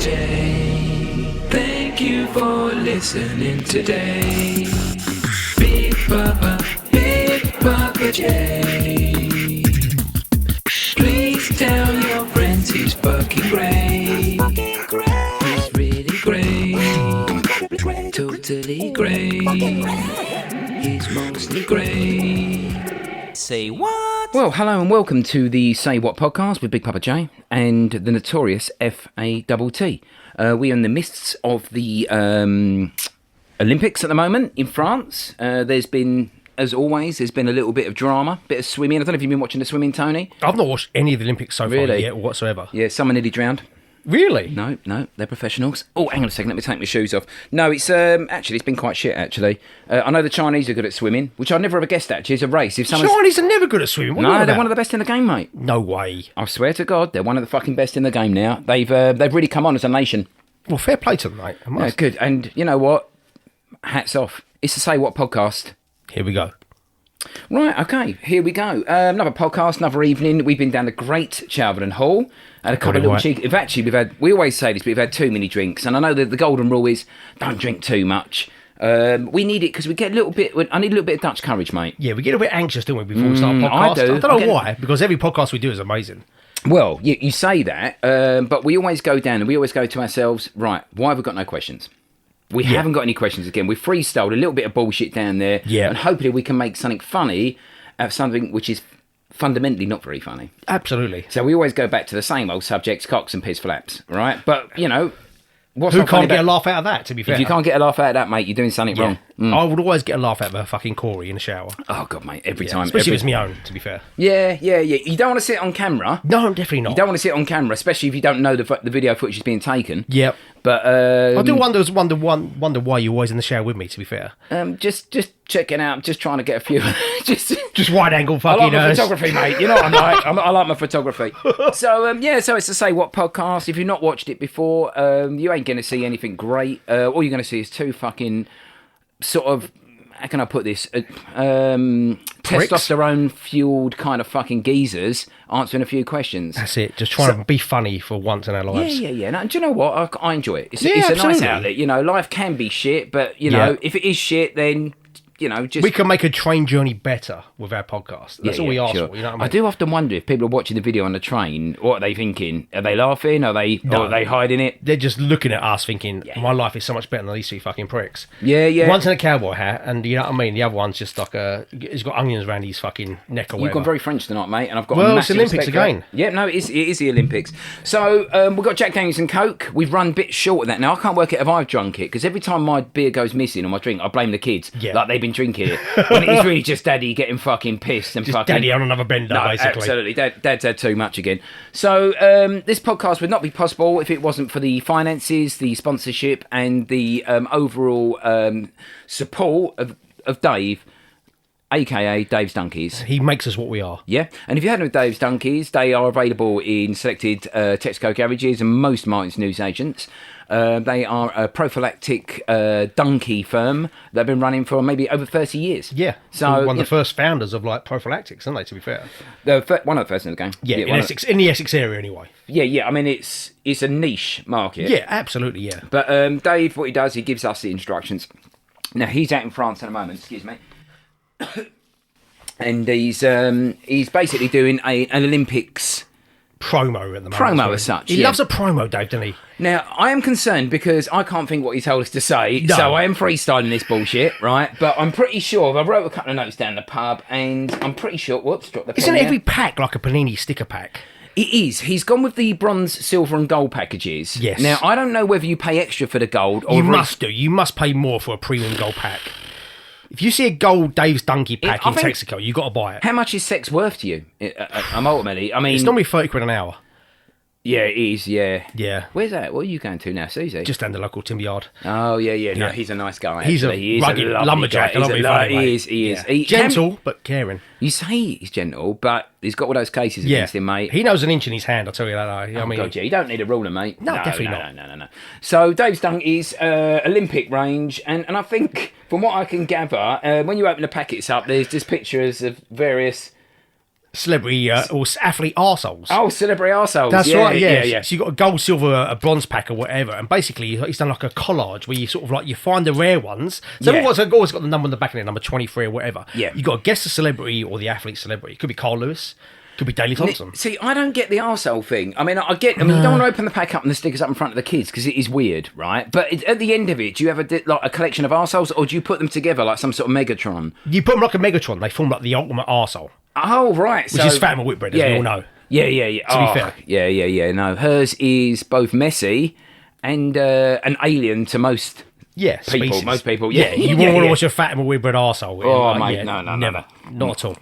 J. Thank you for listening today. Big Papa J. Please tell your friends he's fucking great. He's really great. Totally great. He's mostly great. Say what? Well, hello and welcome to the Say What podcast with Big Papa J and the notorious FATT. We are in the midst of the Olympics at the moment in France. There's been, as always, a little bit of drama, bit of swimming. I don't know if you've been watching the swimming, Tony. I've not watched any of the Olympics so far yet whatsoever. Yeah, someone nearly drowned. Really? No, they're professionals. Oh, hang on a second, let me take my shoes off. No, it's actually, it's been quite shit, actually. I know the Chinese are good at swimming, which I never ever guessed, actually, it's a race. If Chinese are never good at swimming. No, they're one of the best in the game, mate. No way. I swear to God, they're one of the fucking best in the game now. They've really come on as a nation. Well, fair play to them, mate. Yeah, good. And you know what? Hats off. It's the Say What podcast. Here we go. Right, okay, here we go. Another podcast, another evening. We've been down the Great Chelverton Hall. Had a couple of little cheek. We always say this, but we've had too many drinks. And I know that the golden rule is don't drink too much. We need it because we get a little bit. I need a little bit of Dutch courage, mate. Yeah, we get a bit anxious, don't we, before we start a podcast? I do. I don't know why, because every podcast we do is amazing. Well, you say that, but we always go down and we always go to ourselves, right, why have we got no questions? We haven't got any questions again. We freestyled a little bit of bullshit down there. Yeah. And hopefully we can make something funny out of something which is fundamentally not very funny. Absolutely. So we always go back to the same old subjects, cocks and piss flaps, right? But, you know, who can't get a laugh out of that, to be fair? If you can't get a laugh out of that, mate, you're doing something wrong. I would always get a laugh out of a fucking Corey in the shower. Oh, God, mate, every time. Especially if it's my own, to be fair. Yeah. You don't want to sit on camera. No, definitely not. You don't want to sit on camera, especially if you don't know the video footage is being taken. Yep. But I do wonder why you're always in the shower with me, to be fair. Just checking out, just trying to get a few... just wide angle fucking... I like my photography, mate. You know what I'm like? I like my photography. So it's the Say What podcast. If you've not watched it before, you ain't going to see anything great. All you're going to see is two fucking sort of... How can I put this? Testosterone-fueled kind of fucking geezers answering a few questions. That's it. Just trying to be funny for once in our lives. Yeah. No, do you know what? I enjoy it. It's a absolutely. nice outlet. You know, life can be shit, but, you know, if it is shit, then... You know, just... We can make a train journey better with our podcast. That's all we ask for. You know what I mean? I do often wonder if people are watching the video on the train, what are they thinking? Are they laughing? Or are they hiding it? They're just looking at us thinking, my life is so much better than these two fucking pricks. Yeah. One's in a cowboy hat, and you know what I mean? The other one's just like he's got onions around his fucking neck or whatever. You've gone very French tonight, mate, and I've got Well, a it's massive Olympics respect again. Yeah, no, it is the Olympics. So, we've got Jack Daniels and Coke. We've run a bit short of that now. I can't work out if I've drunk it, because every time my beer goes missing or my drink, I blame the kids. Yeah. Like they've been drinking it. When it's really just daddy getting fucking pissed and just fucking... daddy on another bender, basically. Absolutely. Dad's had too much again. So this podcast would not be possible if it wasn't for the finances, the sponsorship and the overall support of Dave, a.k.a. Dave's Donkeys. He makes us what we are. Yeah, and if you hadn't with Dave's Donkeys, they are available in selected Texaco garages and most Martin's newsagents. They are a prophylactic donkey firm that have been running for maybe over 30 years. Yeah, so one of the first founders of like prophylactics, aren't they? To be fair, one of the first in the game. Yeah, in the Essex area anyway. Yeah. I mean, it's a niche market. Yeah, absolutely. Yeah. But Dave, what he does, he gives us the instructions. Now he's out in France at the moment. Excuse me. And he's basically doing an Olympics promo at the moment. Promo as such. He loves a promo, Dave, doesn't he? Now, I am concerned because I can't think what he told us to say, so I am freestyling this bullshit, right? But I'm pretty sure, I wrote a couple of notes down the pub, and I'm pretty sure, whoops, dropped the pen. Isn't every pack like a Panini sticker pack? It is. He's gone with the bronze, silver and gold packages. Yes. Now, I don't know whether you pay extra for the gold or... You must do. You must pay more for a premium gold pack. If you see a gold Dave's Donkey pack in Texaco, you got to buy it. How much is sex worth to you? Ultimately, I mean... It's normally 30 quid an hour. Yeah, it is, yeah. Yeah. Where's that? What are you going to now, Susie? Just down the local timber yard. Oh, yeah. No, he's a nice guy. He's actually. a rugged lumberjack. He is. Yeah. Gentle, but caring. You say he's gentle, but he's got all those cases against him, mate. He knows an inch in his hand, I'll tell you that. I mean, God, yeah, you don't need a ruler, mate. No, definitely not. No. So, Dave's Donkeys, Olympic range, and I think, from what I can gather, when you open the packets up, there's just pictures of various celebrity or athlete arseholes. Oh, celebrity arseholes. That's right, yeah. yeah. So you got a gold, silver, a bronze pack or whatever, and basically he's done like a collage where you sort of like you find the rare ones. So everyone's always got the number on the back of it, number 23 or whatever. Yeah. You got to guess the celebrity or the athlete celebrity. It could be Carl Lewis, could be Daley Thompson. See, I don't get the arsehole thing. I mean, you don't want to open the pack up and the stickers up in front of the kids because it is weird, right? But at the end of it, do you ever like a collection of arseholes, or do you put them together like some sort of Megatron? You put them like a Megatron, they form like the ultimate arsehole. Oh, right. Which is Fatima Whitbread, as we all know. Yeah. To be fair. Yeah. No, hers is both messy and an alien to most people. species. Most people, You wouldn't want to watch a Fatima Whitbread arsehole. Oh, mate, no, never. Not at all.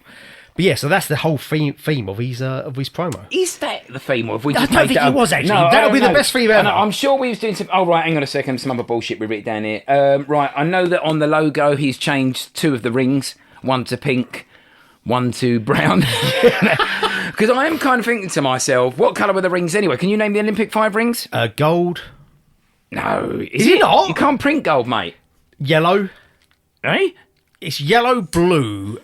But yeah, so that's the whole theme of his promo. Is that the theme, or have we I just don't made think that it up? was, actually. No, That would be the best theme ever. I'm sure we was doing some... Oh, right, hang on a second. Some other bullshit we written down here. Right, I know that on the logo he's changed 2 of the rings. One to pink, one to brown. Because I am kind of thinking to myself, what colour were the rings anyway? Can you name the Olympic 5 rings? Gold. No. Is it not? You can't print gold, mate. Yellow. Eh? It's yellow, blue,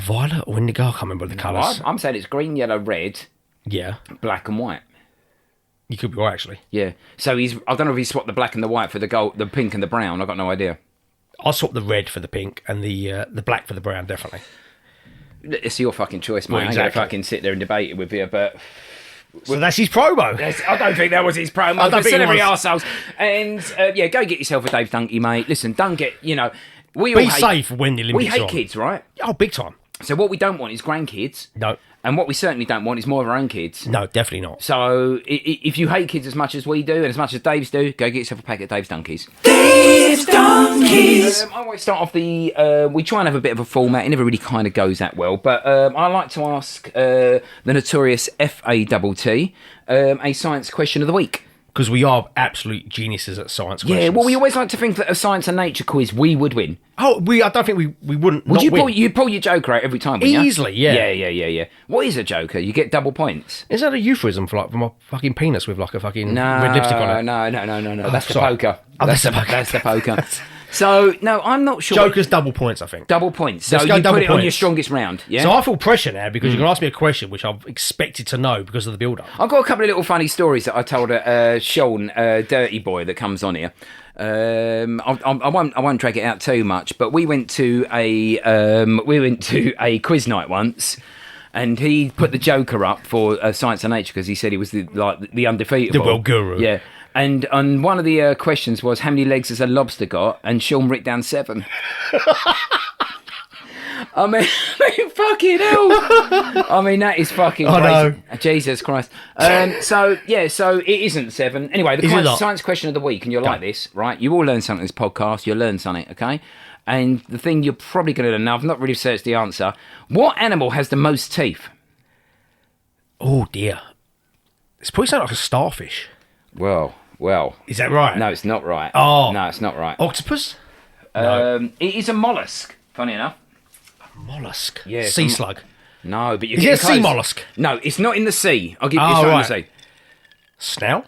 violet or indigo. I can't remember the colours. I'm saying it's green, yellow, red, Yeah. black and white. You could be right, actually. Yeah. So I don't know if he swapped the black and the white for the gold, the pink and the brown. I've got no idea. I'll swap the red for the pink and the black for the brown, definitely. It's your fucking choice, mate. Well, exactly. I'm going to fucking sit there and debate it with you, but... So that's his promo. I don't think that was his promo. I don't think it was. Arseholes. And, go get yourself a Dave Dunkey, mate. Listen, don't get, we all Be hate... safe when the Olympics We hate are on. kids, right? Oh, big time. So what we don't want is grandkids. No. And what we certainly don't want is more of our own kids. No, definitely not. So if you hate kids as much as we do and as much as Dave's do, go get yourself a packet of Dave's Donkeys. Dave's Donkeys. I always start off we try and have a bit of a format. It never really kind of goes that well. But I like to ask the notorious FATT a science question of the week. Because we are absolute geniuses at science questions. Yeah, well, we always like to think that a science and nature quiz, we would win. Oh, I don't think we wouldn't. Would you win. pull your joker out every time, wouldn't you? Easily, yeah. Yeah. What is a joker? You get double points. Is that a euphemism for my fucking penis with like a fucking red lipstick on it? No. Oh, That's the sorry. poker. Oh, that's the poker. That's the poker. So, no, I'm not sure. Joker's double points, I think. Double points. So Let's go you double put it on points. your strongest round, yeah? So I feel pressure now because you're going to ask me a question which I've expected to know because of the build-up. I've got a couple of little funny stories that I told Sean, Dirty Boy, that comes on here. I won't drag it out too much, but we went to a quiz night once, and he put the Joker up for Science and Nature because he said he was the undefeatable, The world guru. Yeah. And one of the questions was, how many legs has a lobster got? And Sean wrote down 7. I mean, fucking hell. I mean, that is fucking crazy. No. Jesus Christ. So it isn't 7. Anyway, the science question of the week, and you're like this, right? You all learn something in this podcast. You'll learn something, okay? And the thing you're probably going to learn, now I've not really searched the answer. What animal has the most teeth? Oh, dear. It's probably something like a starfish. Well. Is that right? No, it's not right. Oh. No, it's not right. Octopus? No. It is a mollusk, funny enough. Mollusk? Yeah, Sea slug? No, but you're Is it a getting sea close. mollusk? No, it's not in the sea. I'll give you Oh, it's not right. in the sea. Snail?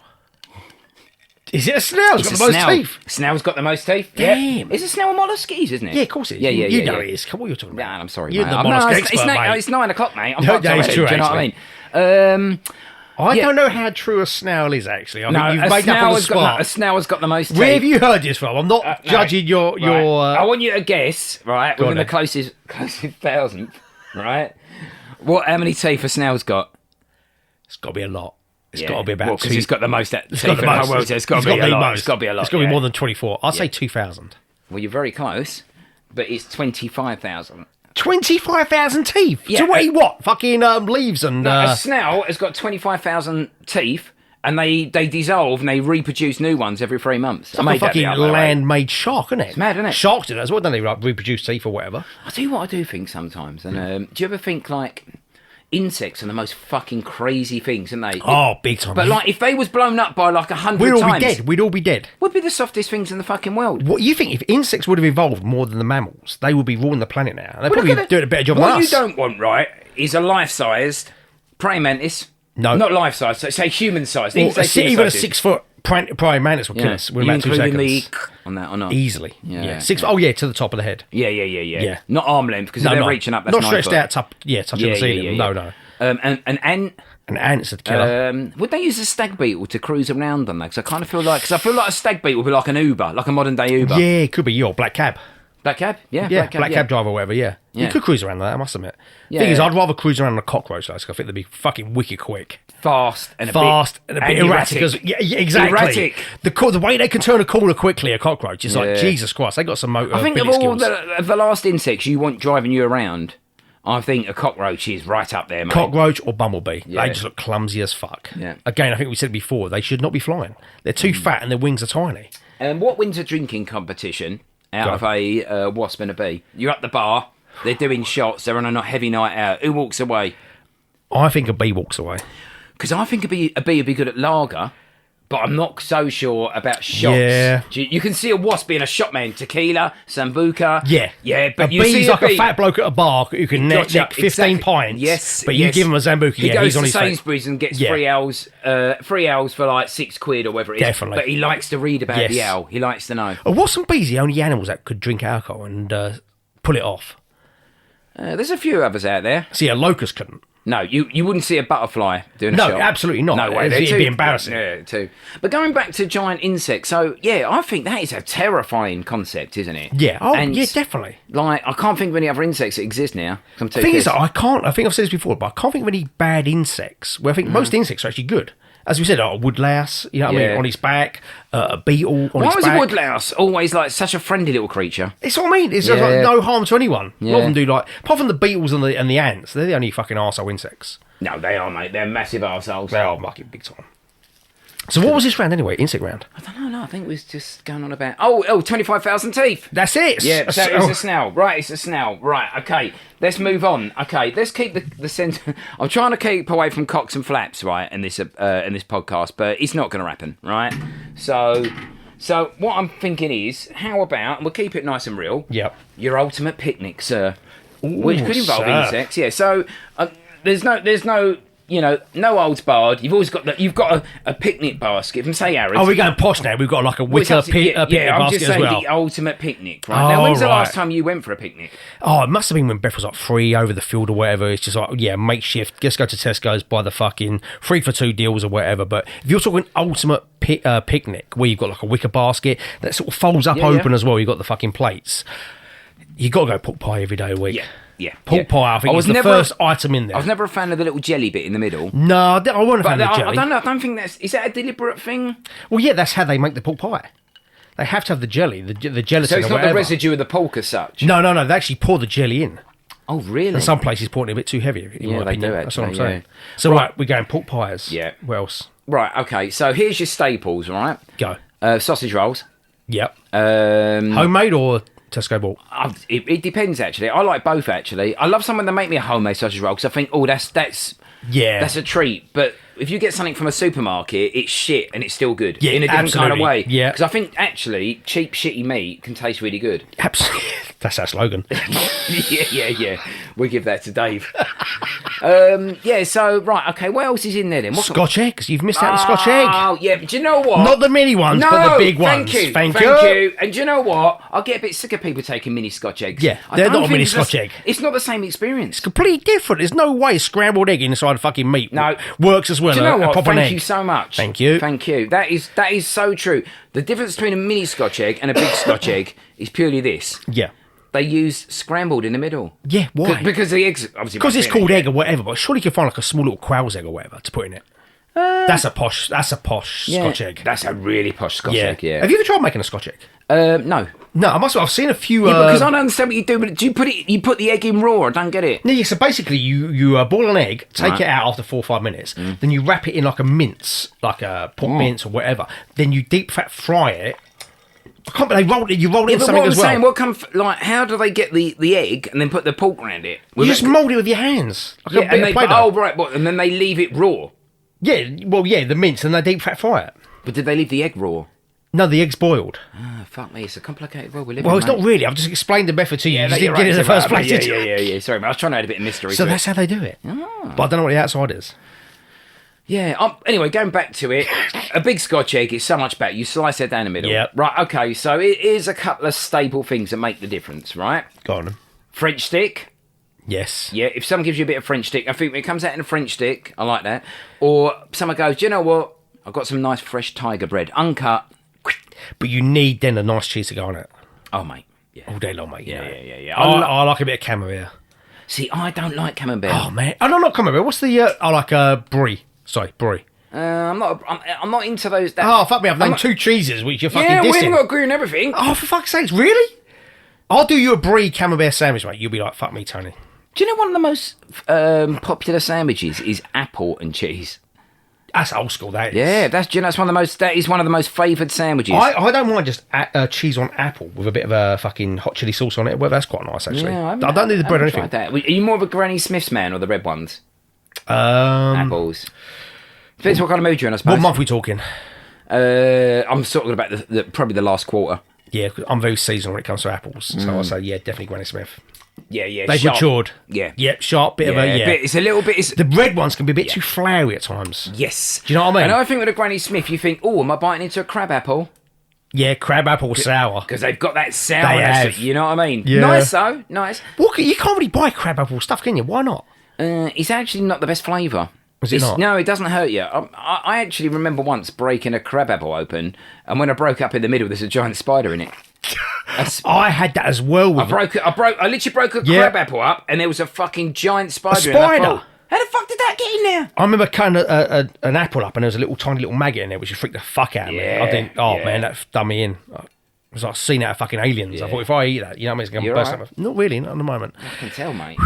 Is it a snail? It's got the most snail. teeth. Snail's got the most teeth. Damn. Yeah. Is a snail a mollusk? It is, isn't it? Yeah, of course it is. Yeah. You know it is. Come on, what are you talking about? Yeah, I'm sorry, You're mate. the mollusk it's, expert, mate. it's 9 o'clock, mate. I'm No, fucked yeah, it's already. true, Do you know what I mean? I don't know how true a snail is, actually. I think you've made that on the spot. A snail has got the most teeth. Where have you heard this from? I'm not judging your... Right. I want you to guess, right, Go within on the closest thousandth, right? How many teeth a snail's got? It's got to be a lot. It's got to be about because he's got the most teeth It's got the in the most. whole world. So it's got to be a lot. It's got to be a lot. It's got to yeah. be more than 24. I'd say 2,000. Well, you're very close, but it's 25,000. 25,000 teeth? Yeah, to weigh what? Fucking leaves and... A snail has got 25,000 teeth, and they dissolve and they reproduce new ones every 3 months. It's like a fucking land-made shark, isn't it? It's mad, isn't it? Sharks do that as well, don't they? Like reproduce teeth or whatever. I'll tell you what I do think sometimes. And do you ever think, like, insects are the most fucking crazy things, aren't they? Oh, big time. But, like, if they was blown up by, like, 100 times... We'd all be dead. We'd all be dead. Would be the softest things in the fucking world. What you think, if insects would have evolved more than the mammals, they would be ruling the planet now. They'd probably doing a better job than us. What you don't want, right, is a life-sized praying mantis. No. Not life-sized, so say human-sized. Or even a 6 foot Probably mantis will kill us within about 2 seconds. On that or not? Easily. Yeah. Oh, yeah, to the top of the head. Yeah. Not arm length, because if they're reaching up, that's not stretched out, touching the ceiling. No. An ant. An ant's a killer. Would they use a stag beetle to cruise around on that? Because I kind of feel like... Because I feel like a stag beetle would be like an Uber, like a modern-day Uber. Yeah, it could be your black cab. Black cab? Yeah, black cab driver or whatever, yeah. You could cruise around that, I must admit. Thing is, I'd rather cruise around on a cockroach, though, because I think they'd be fucking wicked quick. Fast and a bit erratic. Yeah, exactly. Erratic. The way they can turn a corner quickly, a cockroach, is like, Jesus Christ, they got some motor. I think of all the last insects you want driving you around, I think a cockroach is right up there, mate. Cockroach or bumblebee. They just look clumsy as fuck. Yeah. Again, I think we said before, they should not be flying. They're too fat and their wings are tiny. What wins a drinking competition out of a wasp and a bee? You're at the bar, they're doing shots, they're on a heavy night out. Who walks away? I think a bee walks away. Because I think a bee would be good at lager, but I'm not so sure about shots. Yeah. You can see a wasp being a shot man. Tequila, sambuca. Yeah, but a bee's like a fat bloke at a bar who can neck 15 exactly. pints. Yes, but you give him a sambuca. He he's goes on to his face. Sainsbury's and gets 3 hours for like £6 or whatever it is. Definitely. But he likes to read about the owl. He likes to know. Wasps and bees are the only animals that could drink alcohol and pull it off. There's a few others out there. See, a locust couldn't. No, you wouldn't see a butterfly doing a shot. No, absolutely not. No way. It'd be embarrassing. Yeah, too. But going back to giant insects, so yeah, I think that is a terrifying concept, isn't it? Yeah. Oh, yeah, definitely. Like, I can't think of any other insects that exist now. The thing is, I think I've said this before, but I can't think of any bad insects. Well, I think most insects are actually good. As we said, a woodlouse, you know what I mean, on his back, a beetle on his back. Why was a woodlouse always like such a friendly little creature? It's what I mean. It's just like no harm to anyone. A lot of them do, like, apart from the beetles and the ants, they're the only fucking arsehole insects. No, they are, mate. They're massive arseholes. They are fucking big time. So what was this round anyway? Insect round? I don't know. No, I think it was just going on about... Oh, 25,000 teeth. That's it. Yeah, so it's a snail. Right, it's a snail. Right, okay. Let's move on. Okay, let's keep the centre... I'm trying to keep away from cocks and flaps, right, in this podcast, but it's not going to happen, right? So what I'm thinking is, how about... And we'll keep it nice and real. Yep. Your ultimate picnic, sir. Ooh, which could involve insects, yeah. So there's no... You know, no holds barred. You've always got a picnic basket from say Harrods. Oh, we're going posh now. We've got like a wicker picnic I'm basket just saying as well. The ultimate picnic, right? Now, when's the last time you went for a picnic? Oh, it must have been when Beth was like free over the field or whatever. It's just like, makeshift. Just go to Tesco's, buy the fucking 3 for 2 deals or whatever. But if you're talking ultimate picnic, where you've got like a wicker basket that sort of folds up open as well, you've got the fucking plates. You got to go pork pie every day of the week. Yeah. Pork pie, I think, was the first item in there. I was never a fan of the little jelly bit in the middle. No, I wasn't a fan of the jelly. I don't think is that a deliberate thing? Well, yeah, that's how they make the pork pie. They have to have the jelly, the gelatin. So it's not the residue of the pork as such? No, they actually pour the jelly in. Oh, really? And some places pour it a bit too heavy, in my opinion. Do, that's what I'm saying. So, right, we're going pork pies. Yeah. What else? Right, okay, so here's your staples, right? Go. Sausage rolls. Yep. Homemade or Tesco bought? It depends, actually. I like both, actually. I love someone that make me a homemade sausage roll because I think, that's a treat. But if you get something from a supermarket, it's shit and it's still good in a different kind of way. Yeah. Because I think, actually, cheap, shitty meat can taste really good. Absolutely. That's our slogan. Yeah. We'll give that to Dave. So, right, okay, what else is in there then? Scotch eggs. You've missed out the Scotch egg. Oh, yeah, but do you know what? Not the mini ones, but the big ones. Thank you. And do you know what? I get a bit sick of people taking mini Scotch eggs. Yeah, they're not a mini Scotch egg. It's not the same experience. It's completely different. There's no way scrambled egg inside fucking meat works as well. Do you know what? A proper Thank egg. you so much. Thank you. That is so true. The difference between a mini Scotch egg and a big Scotch egg is purely this. Yeah. They use scrambled in the middle. Yeah, why? Because the eggs... Because it's called egg or whatever, but surely you can find like a small little quail's egg or whatever to put in it. That's a posh Scotch egg. That's a really posh Scotch egg, yeah. Have you ever tried making a Scotch egg? No. No, I've seen a few... Yeah, because I don't understand what you do, but do you put the egg in raw? I don't get it. Yeah, so basically you boil an egg, take it out after 4 or 5 minutes, then you wrap it in like a mince, like a pork mince or whatever, then you deep fat fry it. You roll it in something as well. How do they get the egg and then put the pork around it? You just mould it with your hands. Like and then they leave it raw. Yeah, the mince, and they deep fat fry it. But did they leave the egg raw? No, the egg's boiled. Fuck me, it's a complicated world we live in. Well, it's not really. I've just explained the method to you. You just didn't get it in the first place. Yeah. Sorry, man. I was trying to add a bit of mystery. So that's how they do it. But I don't know what the outside is. Yeah. Anyway, going back to it, a big Scotch egg is so much better. You slice it down the middle. Yep. Right. Okay. So it is a couple of staple things that make the difference, right? Go on. French stick. Yes. Yeah. If someone gives you a bit of French stick, I think when it comes out in a French stick, I like that. Or someone goes, do you know what? I've got some nice fresh tiger bread, uncut. But you need then a nice cheese to go on it. Oh, mate. Yeah. All day long, mate. You know. Yeah. I like a bit of camembert. See, I don't like camembert. Oh, man. Oh, no, not camembert. What's the... I like brie. Sorry, brie. I'm not into those. Oh, fuck me. I've named 2 cheeses, which you're fucking Yeah, we dissing. haven't got agree on everything. Oh, for fuck's sakes, really? I'll do you a brie camembert sandwich, mate. You'll be like, fuck me, Tony. Do you know one of the most popular sandwiches is apple and cheese? That's old school, that is. Yeah, that's one of the most. That is one of the most favoured sandwiches. I don't mind just cheese on apple with a bit of a fucking hot chili sauce on it. Well, that's quite nice, actually. Yeah, I don't need the bread or anything. That. Are you more of a Granny Smith's man or the red ones? Apples. Apples. Depends what kind of mood you're in, I suppose. What month are we talking? I'm talking about probably the last quarter. Yeah, 'cause I'm very seasonal when it comes to apples. So I'll say, yeah, definitely Granny Smith. Yeah. They've sharp. matured. Yeah. Yep, sharp, bit of a, yeah. It's a little bit... The red ones can be a bit too flowery at times. Yes. Do you know what I mean? And I think with a Granny Smith, you think, oh, am I biting into a crab apple? Yeah, crab apple sour. Because they've got that sourness, you know what I mean? Yeah. Nice, though. Nice. Well, you can't really buy crab apple stuff, can you? Why not? It's actually not the best flavour. Is it not? No, it doesn't hurt you. I actually remember once breaking a crab apple open, and when I broke up in the middle, there's a giant spider in it. I had that as well. I literally broke a crab apple up, and there was a fucking giant spider. A spider? In it. How the fuck did that get in there? I remember cutting an apple up, and there was a tiny little maggot in there, which freaked the fuck out of me. I think, man, that done me in. It was like seeing out of fucking aliens. I thought, if I eat that, you know what I mean? It's going to burst out. Not really, not at the moment. I can tell, mate.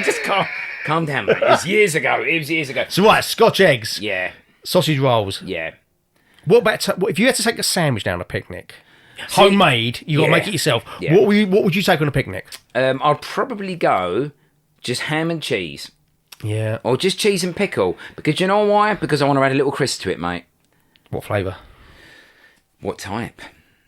Just calm down, mate. It was years ago. So right, Scotch eggs. Yeah. Sausage rolls. Yeah. What about if you had to take a sandwich down a picnic? Homemade, you got to make it yourself. Yeah. What would you take on a picnic? I'd probably go just ham and cheese. Yeah. Or just cheese and pickle. Because you know why? Because I want to add a little crisp to it, mate. What flavour? What type?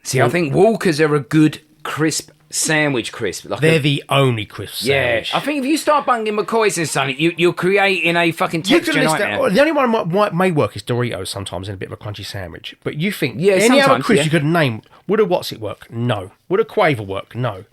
See, I think Walkers are a good crisp sandwich crisp. They're the only crisp sandwich. Yeah, I think if you start bunging McCoys and something, you're creating a fucking texture nightmare. The only one may work is Doritos sometimes in a bit of a crunchy sandwich. But you think any other sometimes, crisp you could name, would a What's It work? No. Would a Quaver work? No.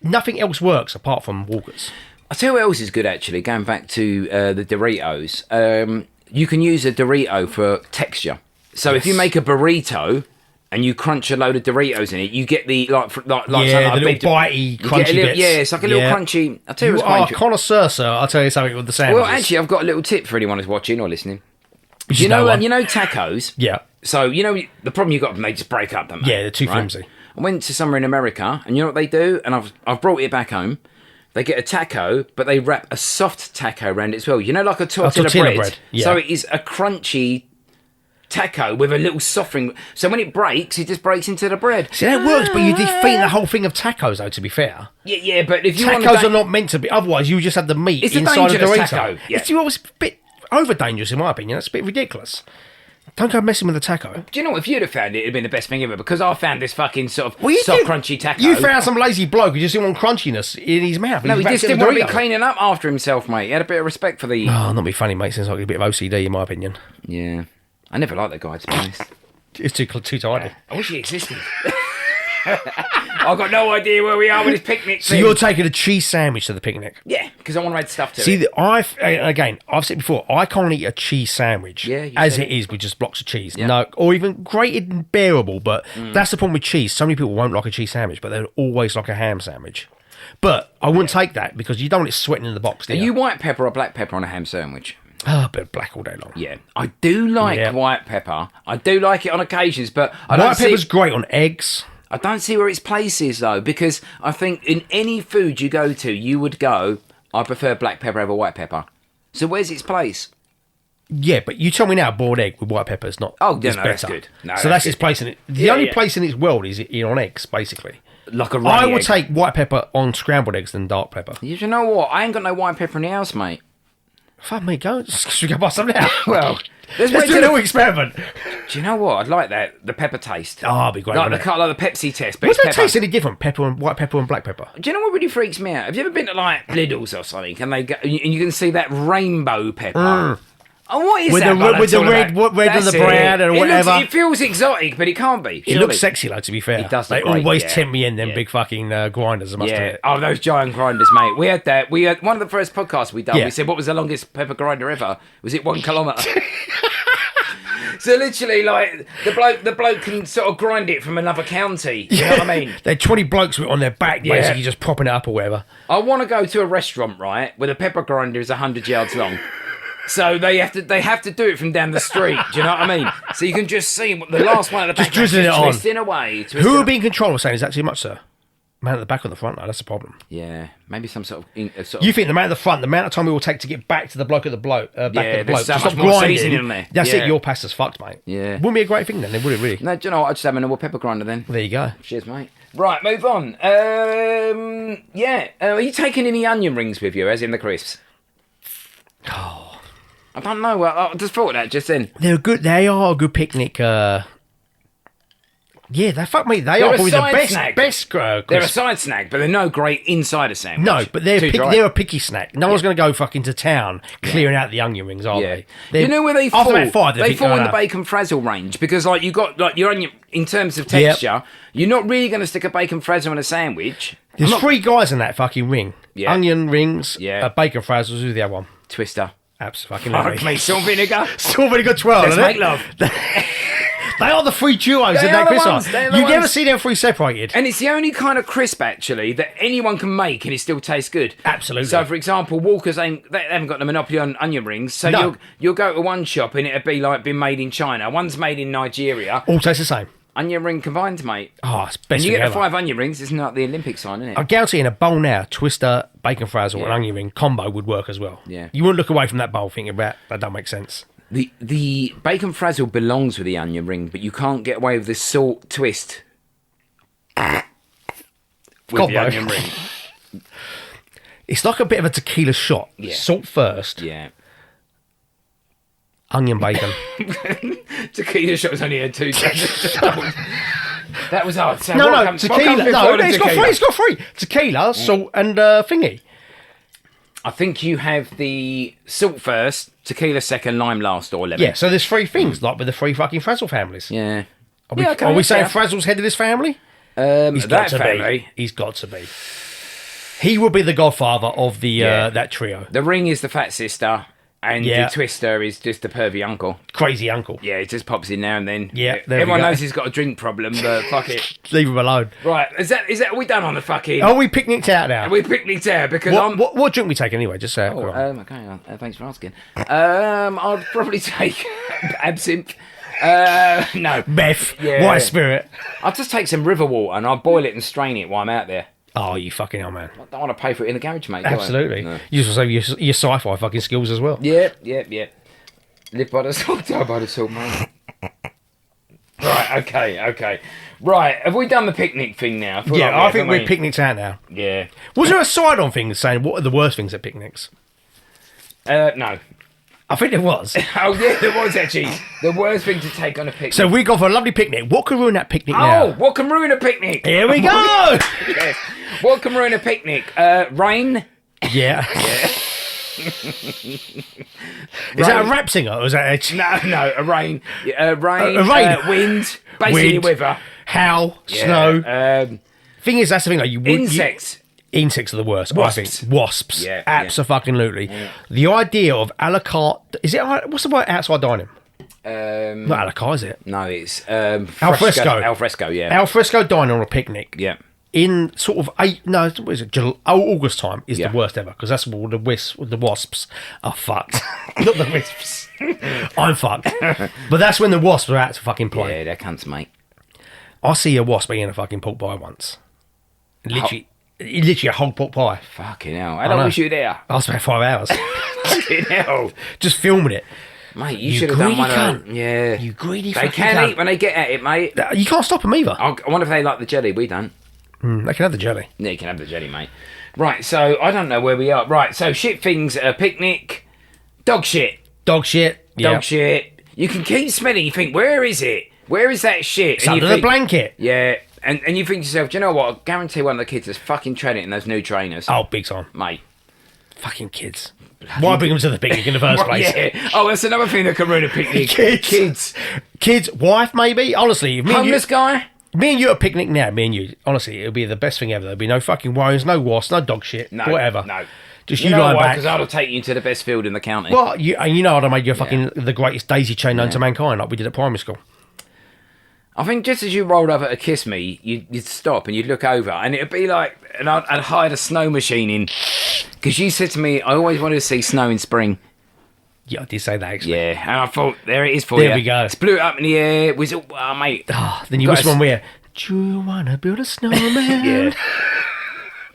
Nothing else works apart from Walkers. I'll tell you what else is good, actually, going back to the Doritos. You can use a Dorito for texture. So if you make a burrito and you crunch a load of Doritos in it, you get the like the little bitey, crunchy bits. Yeah, it's like a little crunchy. I'll tell you what's quite connoisseur, sir. I'll tell you something with the sandwiches. Well, actually, I've got a little tip for anyone who's watching or listening. You know tacos? Yeah. So, the problem you got with them, they just break up, don't they? Yeah, they're too flimsy. I went to somewhere in America, and you know what they do? And I've brought it back home. They get a taco, but they wrap a soft taco around it as well. You know, like a tortilla bread. Yeah. So it is a crunchy taco with a little softening. So when it breaks, it just breaks into the bread. See, that works, but you're defeating the whole thing of tacos, though, to be fair. Yeah, but if you tacos are not meant to be. Otherwise, you just have the meat inside a Dorito. Taco. Yeah. It's a bit over dangerous, in my opinion. That's a bit ridiculous. Don't go messing with the taco. Do you know what? If you'd have found it, it'd been the best thing ever, because I found this fucking sort of soft, crunchy taco. You found some lazy bloke who just didn't want crunchiness in his mouth. No, he just didn't want to be cleaning up after himself, mate. He had a bit of respect for the... Oh, not be funny, mate. Seems like a bit of OCD, in my opinion. Yeah. I never liked that guy, to be honest. It's too tidy. I wish he existed. I've got no idea where we are with this picnic So you're taking a cheese sandwich to the picnic? Yeah, because I want to add stuff to it. See, I've said before, I can't eat a cheese sandwich as it is with just blocks of cheese. Yeah. No, or even grated and bearable, but that's the problem with cheese. So many people won't like a cheese sandwich, but they'll always like a ham sandwich. But I wouldn't take that because you don't want it sweating in the box, do Are you? you white pepper or black pepper on a ham sandwich? Oh, a bit of black all day long. Yeah, I do like white pepper. I do like it on occasions, but white pepper's great on eggs. I don't see where its place is, though, because I think in any food you go to, you would go, I prefer black pepper over white pepper. So where's its place? Yeah, but you tell me now, boiled egg with white pepper is not. Oh, no, that's good. No, so that's its place in it. The only place in its world is on eggs, basically. Like a I would take white pepper on scrambled eggs than dark pepper. You know what? I ain't got no white pepper in the house, mate. Fuck me, should we go buy some now? Well, let's do a little experiment. Do you know what? I'd like that, the pepper taste. Oh, it'd be great. Like the Pepsi test. But Does that taste any different? White pepper and black pepper? Do you know what really freaks me out? Have you ever been to like Lidl's or something, and you can see that rainbow pepper? Oh, what is with that? the red and That's the brown and whatever. It feels exotic, but it can't be. It looks sexy, though, to be fair. It does They look great, always yeah. tempt me in, them big fucking grinders, I must admit. Oh, those giant grinders, mate. We had that. We had one of the first podcasts we done. Yeah. We said, what was the longest pepper grinder ever? Was it 1 kilometre? So literally, like, the bloke can sort of grind it from another county. You know what I mean? They had 20 blokes on their back, basically, just propping it up or whatever. I want to go to a restaurant, right, where the pepper grinder is 100 yards long. So they have to do it from down the street. Do you know what I mean? So you can just see the last one at the back, Just drizzling it on. twisting away. Who would be in control of saying, is that too much, sir? Man at the back or the front, though, that's the problem. Yeah, maybe some sort of. You think the man at the front, the amount of time it will take to get back to the bloke at the back of the bloke, there's so to much stop more grinding, seasoning in there. That's Yeah. it, your pasta's fucked, mate. Yeah. Wouldn't be a great thing then, would it, really? No, do you know what? I'd just have a normal pepper grinder then. There you go. Cheers, mate. Right, move on. Are you taking any onion rings with you, as in the crisps? Oh. I don't know. I just thought of that just then. They're good. They are a good picnic. Yeah, they fuck me. They They're are a probably the side best. snack. They're They're a side snack, but they're no great insider sandwich. No, but they're Too dry. they're a picky snack. No one's going to go fucking to town clearing out the onion rings, are Yeah. they? They're- You know where they after fall? about five, They think, fall oh, in the no. bacon frazzle range because, like, you got like your onion in terms of texture. You're not really going to stick a bacon frazzle in a sandwich. There's 3 guys in that fucking ring. Yeah. Onion rings, Yeah. bacon frazzles. Who's the other one? Twister. Absolutely. Fuck me, salt vinegar. Still really good 12, Let's isn't make it? love. They are the 3 duos They in are that the crisp. ones, they are the You never ones. see them 3 separated. And it's the only kind of crisp, actually, that anyone can make and it still tastes good. Absolutely. So, for example, Walker's they haven't got the monopoly on onion rings. So No. you'll go to one shop and it'll be like been made in China. One's made in Nigeria. All taste the same. Onion ring combined, mate. Oh, it's best And you thing get the ever. 5 onion rings. It's not the Olympic sign, isn't it? I guarantee in a bowl now, Twister, bacon frazzle, and Yeah. onion ring combo would work as well. Yeah. You wouldn't look away from that bowl thinking about that don't make sense. The bacon frazzle belongs with the onion ring, but you can't get away with the salt twist with Combo. the onion ring. It's like a bit of a tequila shot. Yeah. Salt first, Yeah. onion bacon. Tequila shot was only had 2 seconds. That was hard. So no, what no, comes tequila. before No, the it's got tequila? 3. It's got 3. Tequila, salt, and thingy. I think you have the salt first, tequila second, lime last, or lemon. Yeah, so there's 3 things, like with the 3 fucking frazzle families. Yeah. Are we, Yeah, okay, are we that's saying fair. Frazzle's head of this family? He's that got to family. be. He's got to be. He would be the godfather of the Yeah. that trio. The ring is the fat sister, and Yeah. the twister is just the pervy uncle. Crazy uncle. Yeah, it just pops in now and then. Yeah, there we Everyone go. knows he's got a drink problem, but fuck it. Leave him alone. Right, is that are we done on the fucking? Are we picnicked out now? We picnicked there because I'm. What drink we take anyway? Just say it. Oh, Go on. okay. Thanks for asking. I'd probably take absinthe. No, Meth. Yeah. White spirit. I'll just take some river water and I'll boil it and strain it while I'm out there. Oh, you fucking hell, man. I don't want to pay for it in the garage, mate. do I? Absolutely. No. You just say your sci-fi fucking skills as well. Yeah. Live by the sword, die by the sword, mate. Right, okay. Right, have we done the picnic thing now? I Like think haven't we're picnicked out now. Yeah. Was there a side-on thing saying what are the worst things at picnics? No. I think there was. Oh, yeah, there was actually. The worst thing to take on a picnic. So we gone for a lovely picnic. What could ruin that picnic Oh, now? what can ruin a picnic? Here we go! Yes. What can ruin a picnic? Rain. Yeah. Is that a rap singer or is that a... No, a rain. Rain. A rain. Wind. Basically, Wind. weather. Howl, Yeah, snow. Thing is, that's the thing. Like Insects. Insects are the worst. Wasps. I think wasps. Yeah, absolutely. Yeah. The idea of a la carte. Is it? What's the word? Outside dining. Not a la carte, is it? No, it's Alfresco. Alfresco, yeah. Alfresco dining on a picnic. Yeah. In sort of what is it? August time is Yeah. the worst ever because that's where the wasps are fucked. Not the wisps. I'm fucked. But that's when the wasps are out to fucking play. Yeah, they're cunts, mate. I see a wasp eating a fucking pork pie once. Literally a whole pork pie. Fucking hell. How long was you there? I was about 5 hours. Fucking hell. Just filming it. Mate, you should have done one cunt. of them. Yeah. You greedy They fucking can cunt. eat when they get at it, mate. You can't stop them either. I wonder if they like the jelly. We don't. They can have the jelly. Yeah, you can have the jelly, mate. Right, so I don't know where we are. Right, so shit things at a picnic. Dog shit. Dog shit. Dog shit. You can keep smelling. You think, where is it? Where is that shit? It's under the blanket. Yeah, and you think to yourself, do you know what? I guarantee one of the kids has fucking tread it in those new trainers. Oh, big time. Mate. Fucking kids. Why bring them to the picnic in the first place? Yeah. Oh, that's another thing that can ruin a picnic. Kids, wife, maybe. Honestly, if Homeless guy. me and you at a picnic now, me and you, honestly, it'll be the best thing ever. There'll be no fucking worries, no wasps, no dog shit, whatever. No. Just you you know lying why? back. Because I'll take you to the best field in the county. Well, you know I'd have made you fucking the greatest daisy chain known to mankind, like we did at primary school. I think just as you rolled over to kiss me, you'd stop and you'd look over, and it'd be like, and I'd hide a snow machine in, because you said to me, I always wanted to see snow in spring. Yeah, I did say that actually. Yeah, and I thought, there it is for you. There we go. It's blew it up in the air. Was it, mate? Then you whisper one where, do you want to build a snowman? Yeah.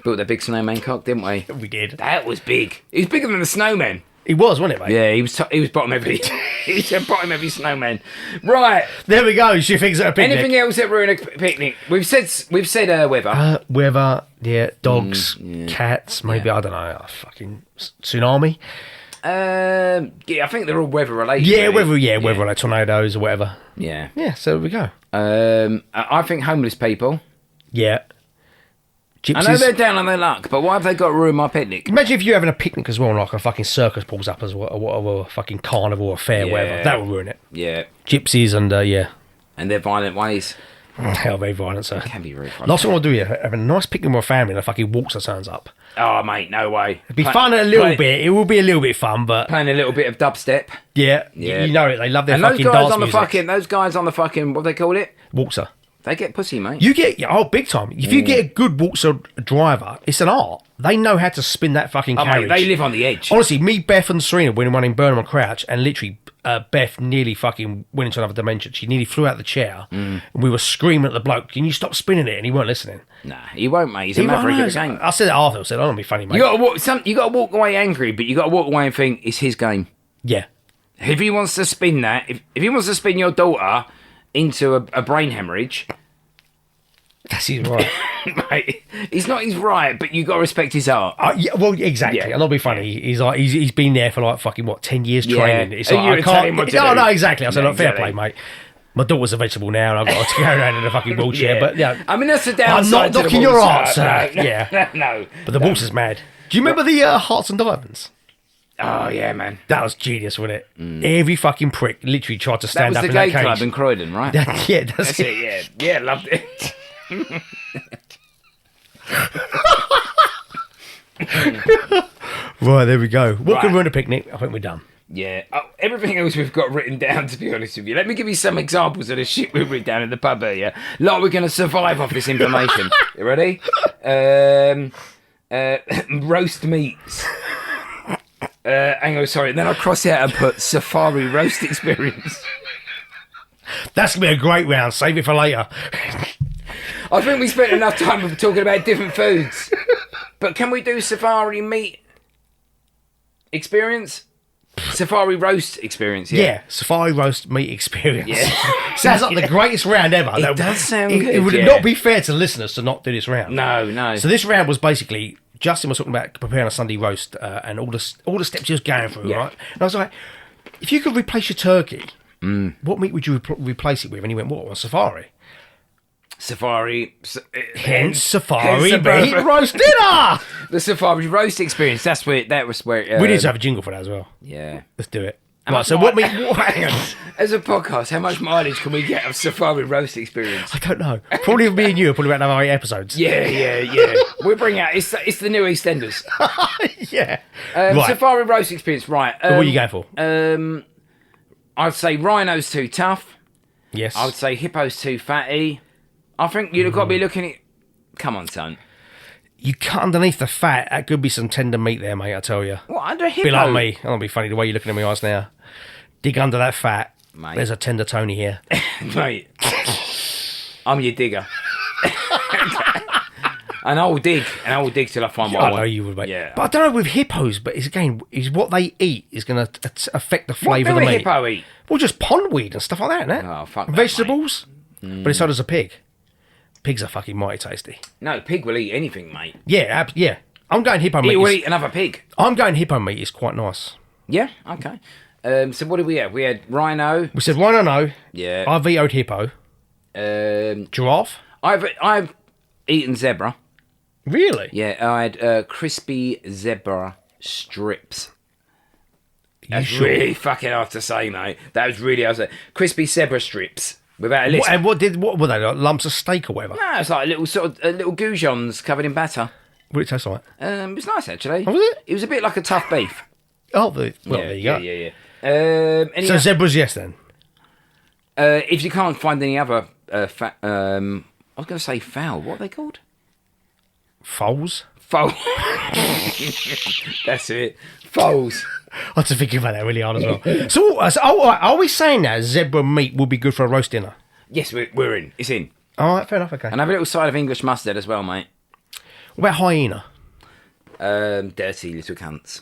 Built that big snowman cock, didn't we? We did. That was big. He was bigger than the snowman. He was, wasn't it, mate? Yeah, he was bottom heavy. He was bottom heavy snowman. Right. There we go. She thinks at a picnic. Anything else that ruin a picnic? We've said weather. Weather, dogs, cats, maybe, I don't know, fucking tsunami. Yeah, I think they're all weather related. Yeah, really. weather like tornadoes or whatever. Yeah. Yeah, so there we go. I think homeless people. Yeah. Gypsies. I know they're down on their luck, but why have they got to ruin my picnic? Imagine if you're having a picnic as well, and like a fucking circus pulls up as well, or a fucking carnival or fair, whatever. That would ruin it. Yeah. Gypsies and, And their violent ways. Hell, very violent, sir. Can be very fun. Last thing I want to do, have a nice picnic with my family and a fucking waltzer turns up. Oh, mate, no way. It'd be fun a little bit. It will be a little bit fun, but... Playing a little bit of dubstep. Yeah. You know it. They love their and fucking those guys dance on the music. Those guys on the fucking, what do they call it? Waltzer. They get pussy, mate. You get, big time. If you get a good waltzer driver, it's an art. They know how to spin that fucking carriage. Mate, they live on the edge. Honestly, me, Beth and Serena winning one in Burnham and Crouch, and literally Beth nearly fucking went into another dimension. She nearly flew out the chair, and we were screaming at the bloke, can you stop spinning it? And he weren't listening. Nah, he won't, mate. He's a maverick of the game. I said it after. I said, I don't be funny, mate. You got to walk away angry, but you got to walk away and think, it's his game. Yeah. If he wants to spin that, if he wants to spin your daughter into a brain hemorrhage... That's his right. Mate, it's not his right, but you got to respect his art. Yeah, well, exactly. Yeah. And I'll be funny. He's like he's been there for like fucking 10 years Yeah. training. It's Are like you I telling him what can't. to do? No, exactly. I said, Yeah, fair exactly. play, mate. My daughter's a vegetable now, and I've got to go around in a fucking wheelchair. Yeah. But yeah, I mean, that's the downside. I'm not to the knocking your waltzer. art, sir. No, Yeah. no. But the waltzer's mad. Do you remember the Hearts and Diamonds? Oh yeah, man. That was genius, wasn't it? Every fucking prick literally tried to That stand was up the in that gay cage. club in Croydon, right? Yeah, that's it. it. Yeah, loved it. Right, there we go. What Right. can ruin a picnic? I think we're done. Yeah. Everything else we've got written down, to be honest with you. Let me give you some examples of the shit we've written down in the pub earlier. Like we're going to survive off this information. You ready? Roast meats. Hang on, sorry. Then I'll cross it out and put safari roast experience. That's going to be a great round. Save it for later. I think we spent enough time talking about different foods. But can we do safari meat experience? Safari roast experience, Yeah, safari roast meat experience. Yeah. Sounds like the greatest round ever. It does sound it, good, It would yeah. not be fair to listeners to not do this round. No. So this round was basically, Justin was talking about preparing a Sunday roast and all the steps he was going through, Yeah. right? And I was like, if you could replace your turkey, what meat would you replace it with? And he went, what, a safari? Safari. Hence safari hence meat the- roast dinner! The safari roast experience. That was where. We need to have a jingle for that as well. Yeah. Let's do it. How Right, much so mi- what meat... hang on. As a podcast, how much mileage can we get of safari roast experience? I don't know. Probably with me and you, are probably about another 8 episodes. Yeah. We'll bring out. It's the new EastEnders. Yeah. Right. Safari roast experience. Right. What are you going for? I'd say rhino's too tough. Yes. I would say hippo's too fatty. I think you've got to be looking at. Come on, son. You cut underneath the fat, that could be some tender meat there, mate, I tell you. What under hippo? Be like me. That'll be funny the way you're looking at me eyes now. Dig under that fat. Mate. There's a tender Tony here. Mate, I'm your digger. And I will dig till I find what I I want. know you would, mate. Yeah. But I don't know with hippos, but it's again, is what they eat is going to affect the What flavour do of the a meat. hippo eat? Well, just pondweed and stuff like that, isn't it? Oh, fuck that, Vegetables. But so does a pig. Pigs are fucking mighty tasty. No, pig will eat anything, mate. Yeah, yeah. I'm going hippo meat. He will eat another pig. I'm going hippo meat. It's quite nice. Yeah, okay. So what did we have? We had rhino. We said rhino, no. Yeah. I vetoed hippo. Giraffe. I've eaten zebra. Really? Yeah, I had crispy zebra strips. That's sure? really fucking hard to say, mate. That was really hard to say. Crispy zebra strips without a list. And what were they, like lumps of steak or whatever? No, it's like little little goujons covered in batter. What did it taste like? It was nice, actually. Oh, was it? It was a bit like a tough beef. Oh, there you go. Yeah. So zebras, yes, then. If you can't find any other, I was going to say fowl. What are they called? Foals? Foal. That's it. Foals. I had to think about that really hard as well. So are we saying that zebra meat would be good for a roast dinner? Yes, we're in. It's in. All right, fair enough, okay. And have a little side of English mustard as well, mate. What about hyena? Dirty little cunts.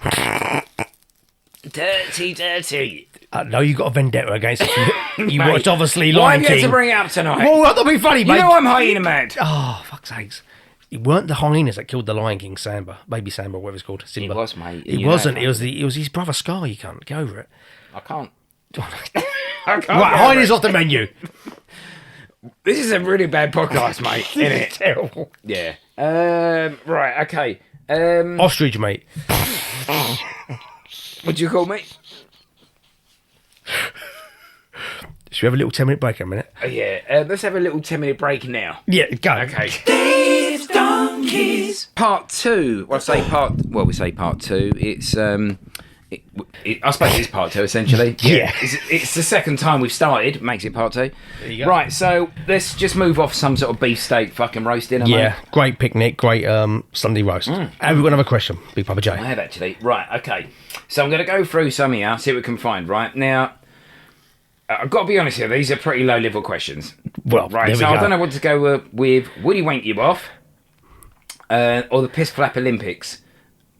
Dirty. No, you got a vendetta against it. You Mate, watched, obviously, why Lion have you had King. to bring it up tonight? Well, that'll be funny, mate. You know I'm hyena mad. Oh, fuck's sakes. It weren't the hyenas that killed the Lion King, Samba. Baby Samba, whatever it's called. Simba. It was, mate. It You know wasn't. that. It was his brother Scar, you can't. Get over it. I can't. Right, hyenas off the menu. This is a really bad podcast, mate. Isn't it? Terrible. Yeah. Right. Okay. Ostrich, mate. What do you call me? Should we have a little 10-minute break in a minute? Yeah. Let's have a little 10-minute break now. Yeah, go. Okay. Dave's Donkeys. Part two. We say part two. It's I suppose it's part two essentially. Yeah. It's the second time we've started. Makes it part two. There you go. Right. So let's just move off some sort of beefsteak fucking roast dinner. Yeah, Mate. great picnic, great Sunday roast. Have we got another question, Big Papa J? I have actually. Right. Okay. So I'm going to go through some here. See what we can find. Right now. I've got to be honest here, these are pretty low-level questions. Well, right, there we so go. I don't know what to go with. Would he wank you off? Or the Piss Flap Olympics?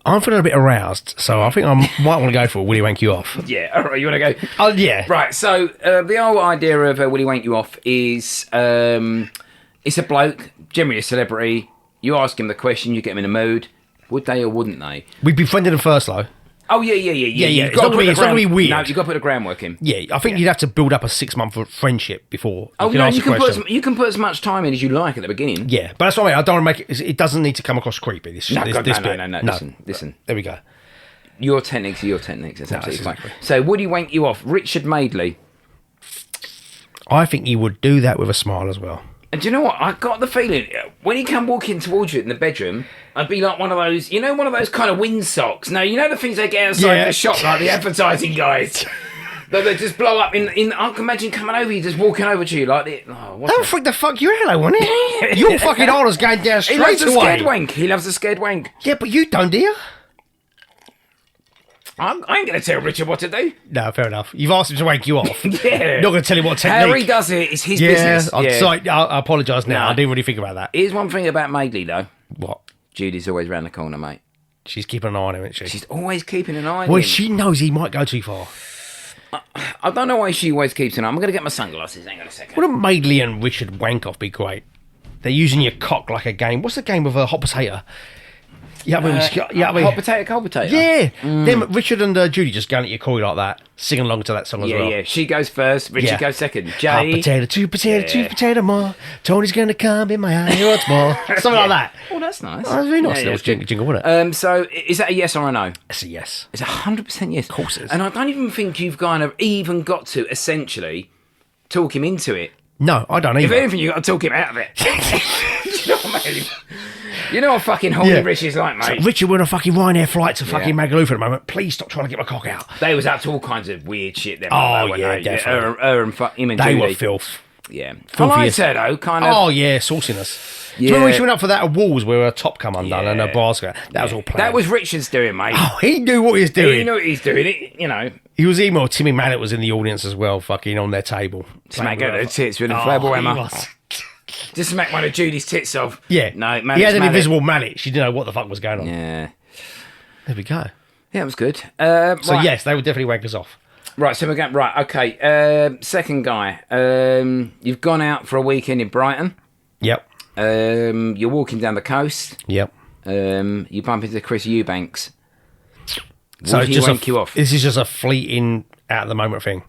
I'm feeling a bit aroused, so I think I might want to go for Will He Wank You Off? Yeah, all right, you want to go? Oh, yeah. Right, so the whole idea of Will He Wank You Off is it's a bloke, generally a celebrity. You ask him the question, you get him in a mood. Would they or wouldn't they? We've befriended him first, though. Oh, yeah. Yeah, You've it's got not to gonna put be- the it's not gonna be ground- weird. No, you've got to put the groundwork in. Yeah, I think you'd have to build up a 6-month friendship before Oh, you no, ask you a can question. you can put as much time in as you like at the beginning. Yeah, but that's what I mean. I don't want to make it... It doesn't need to come across creepy, this No, this, God, this no, bit. no. Listen. There we go. Your techniques are your techniques. That's absolutely fine. exactly. So, would he wank you off? Richard Madeley. I think he would do that with a smile as well. And do you know what? I got the feeling when he come walking towards you in the bedroom, I'd be like one of those, one of those kind of windsocks. No, the things they get outside Yeah. the shop, like the advertising guys. That they just blow up in. I can imagine coming over you, just walking over to you like this. Oh, what That would freak the fuck you out, wouldn't it? Your fucking honour's going down he loves straight a scared away. wank. He loves a scared wank. Yeah, but you don't, do you? I ain't going to tell Richard what to do. No, fair enough. You've asked him to wank you off. Yeah. Not going to tell him what technique. How he does it is his Yeah, business. I'm sorry. I apologise now. No. I didn't really think about that. Here's one thing about Madeley, though. What? Judy's always round the corner, mate. She's keeping an eye on him, isn't she? She's always keeping an eye on Well, him. she knows he might go too far. I don't know why she always keeps an eye. I'm going to get my sunglasses. Hang on a second. Wouldn't Madeley and Richard wank off be great? They're using your cock like a game. What's the game with a hot potato? Hot potato, cold potato. Yeah. Them Richard and Judy just going at your coy like that, singing along to that song as well. Yeah. She goes first. Richard Yeah. goes second. Hot Jay. potato, two potato more. Tony's gonna come in my eye once more. Something like that. Oh, that's nice. Oh, that's very nice. Yeah, That was jingle, wasn't it? So, is that a yes or a no? It's a yes. It's 100% yes. Of course it is. And I don't even think you've kind of even got to essentially talk him into it. No, I don't If either. anything, you've got to talk him out of it. You know what I mean? You know what fucking horny Yeah. Rich is like, mate. Richard, we're on a fucking Ryanair flight to fucking Yeah. Magaluf at the moment. Please stop trying to get my cock out. They was up to all kinds of weird shit then. Oh, weren't yeah, they? definitely. Her and him and They Judy. were filth. Yeah. I Filthy liked as- her though, kind of. Oh, yeah, sauciness. Do you remember when she went up for that at Walls where her top come undone and her Yeah. bras go? That was all planned. That was Richard's doing, mate. Oh, he knew what he was doing. You know what he's doing. It. He was emo. Timmy Mallet was in the audience as well, fucking on their table. Smack her tits with a Oh, flabble he hammer. was- Just smack one of Judy's tits off. Yeah. No, he Mallet's had an Mallet. invisible mallet. She didn't know what the fuck was going on. Yeah. There we go. Yeah, it was good. So, right. yes, they would definitely wank us off. Right, so we're going... Right, okay. Second guy. You've gone out for a weekend in Brighton. Yep. You're walking down the coast. Yep. You bump into Chris Eubanks. So Would it's he just wank you off? This is just a fleeting out of the moment thing.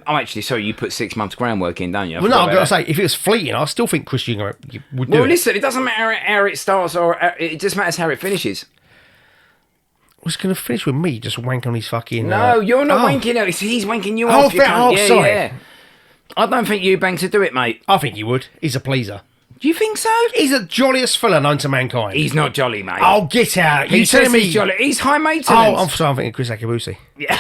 Actually, sorry, you put 6 months groundwork in, don't you? I Well, no, forgot I've about got to that. say, if it was fleeting, I still think Chris Jr. would do Well, it. listen, it doesn't matter how it starts or it just matters how it finishes. was going to finish with me just wanking on his fucking... No, you're not wanking out. He's wanking you Oh, off. sorry. Yeah. I don't think Eubanks would do it, mate. I think he would. He's a pleaser. Do you think so? He's the jolliest fella known to mankind. He's not jolly, mate. Oh, get out. He You telling says me... he's jolly. He's high maintenance. Oh, I'm sorry, I'm thinking Chris Akabusi. Yeah.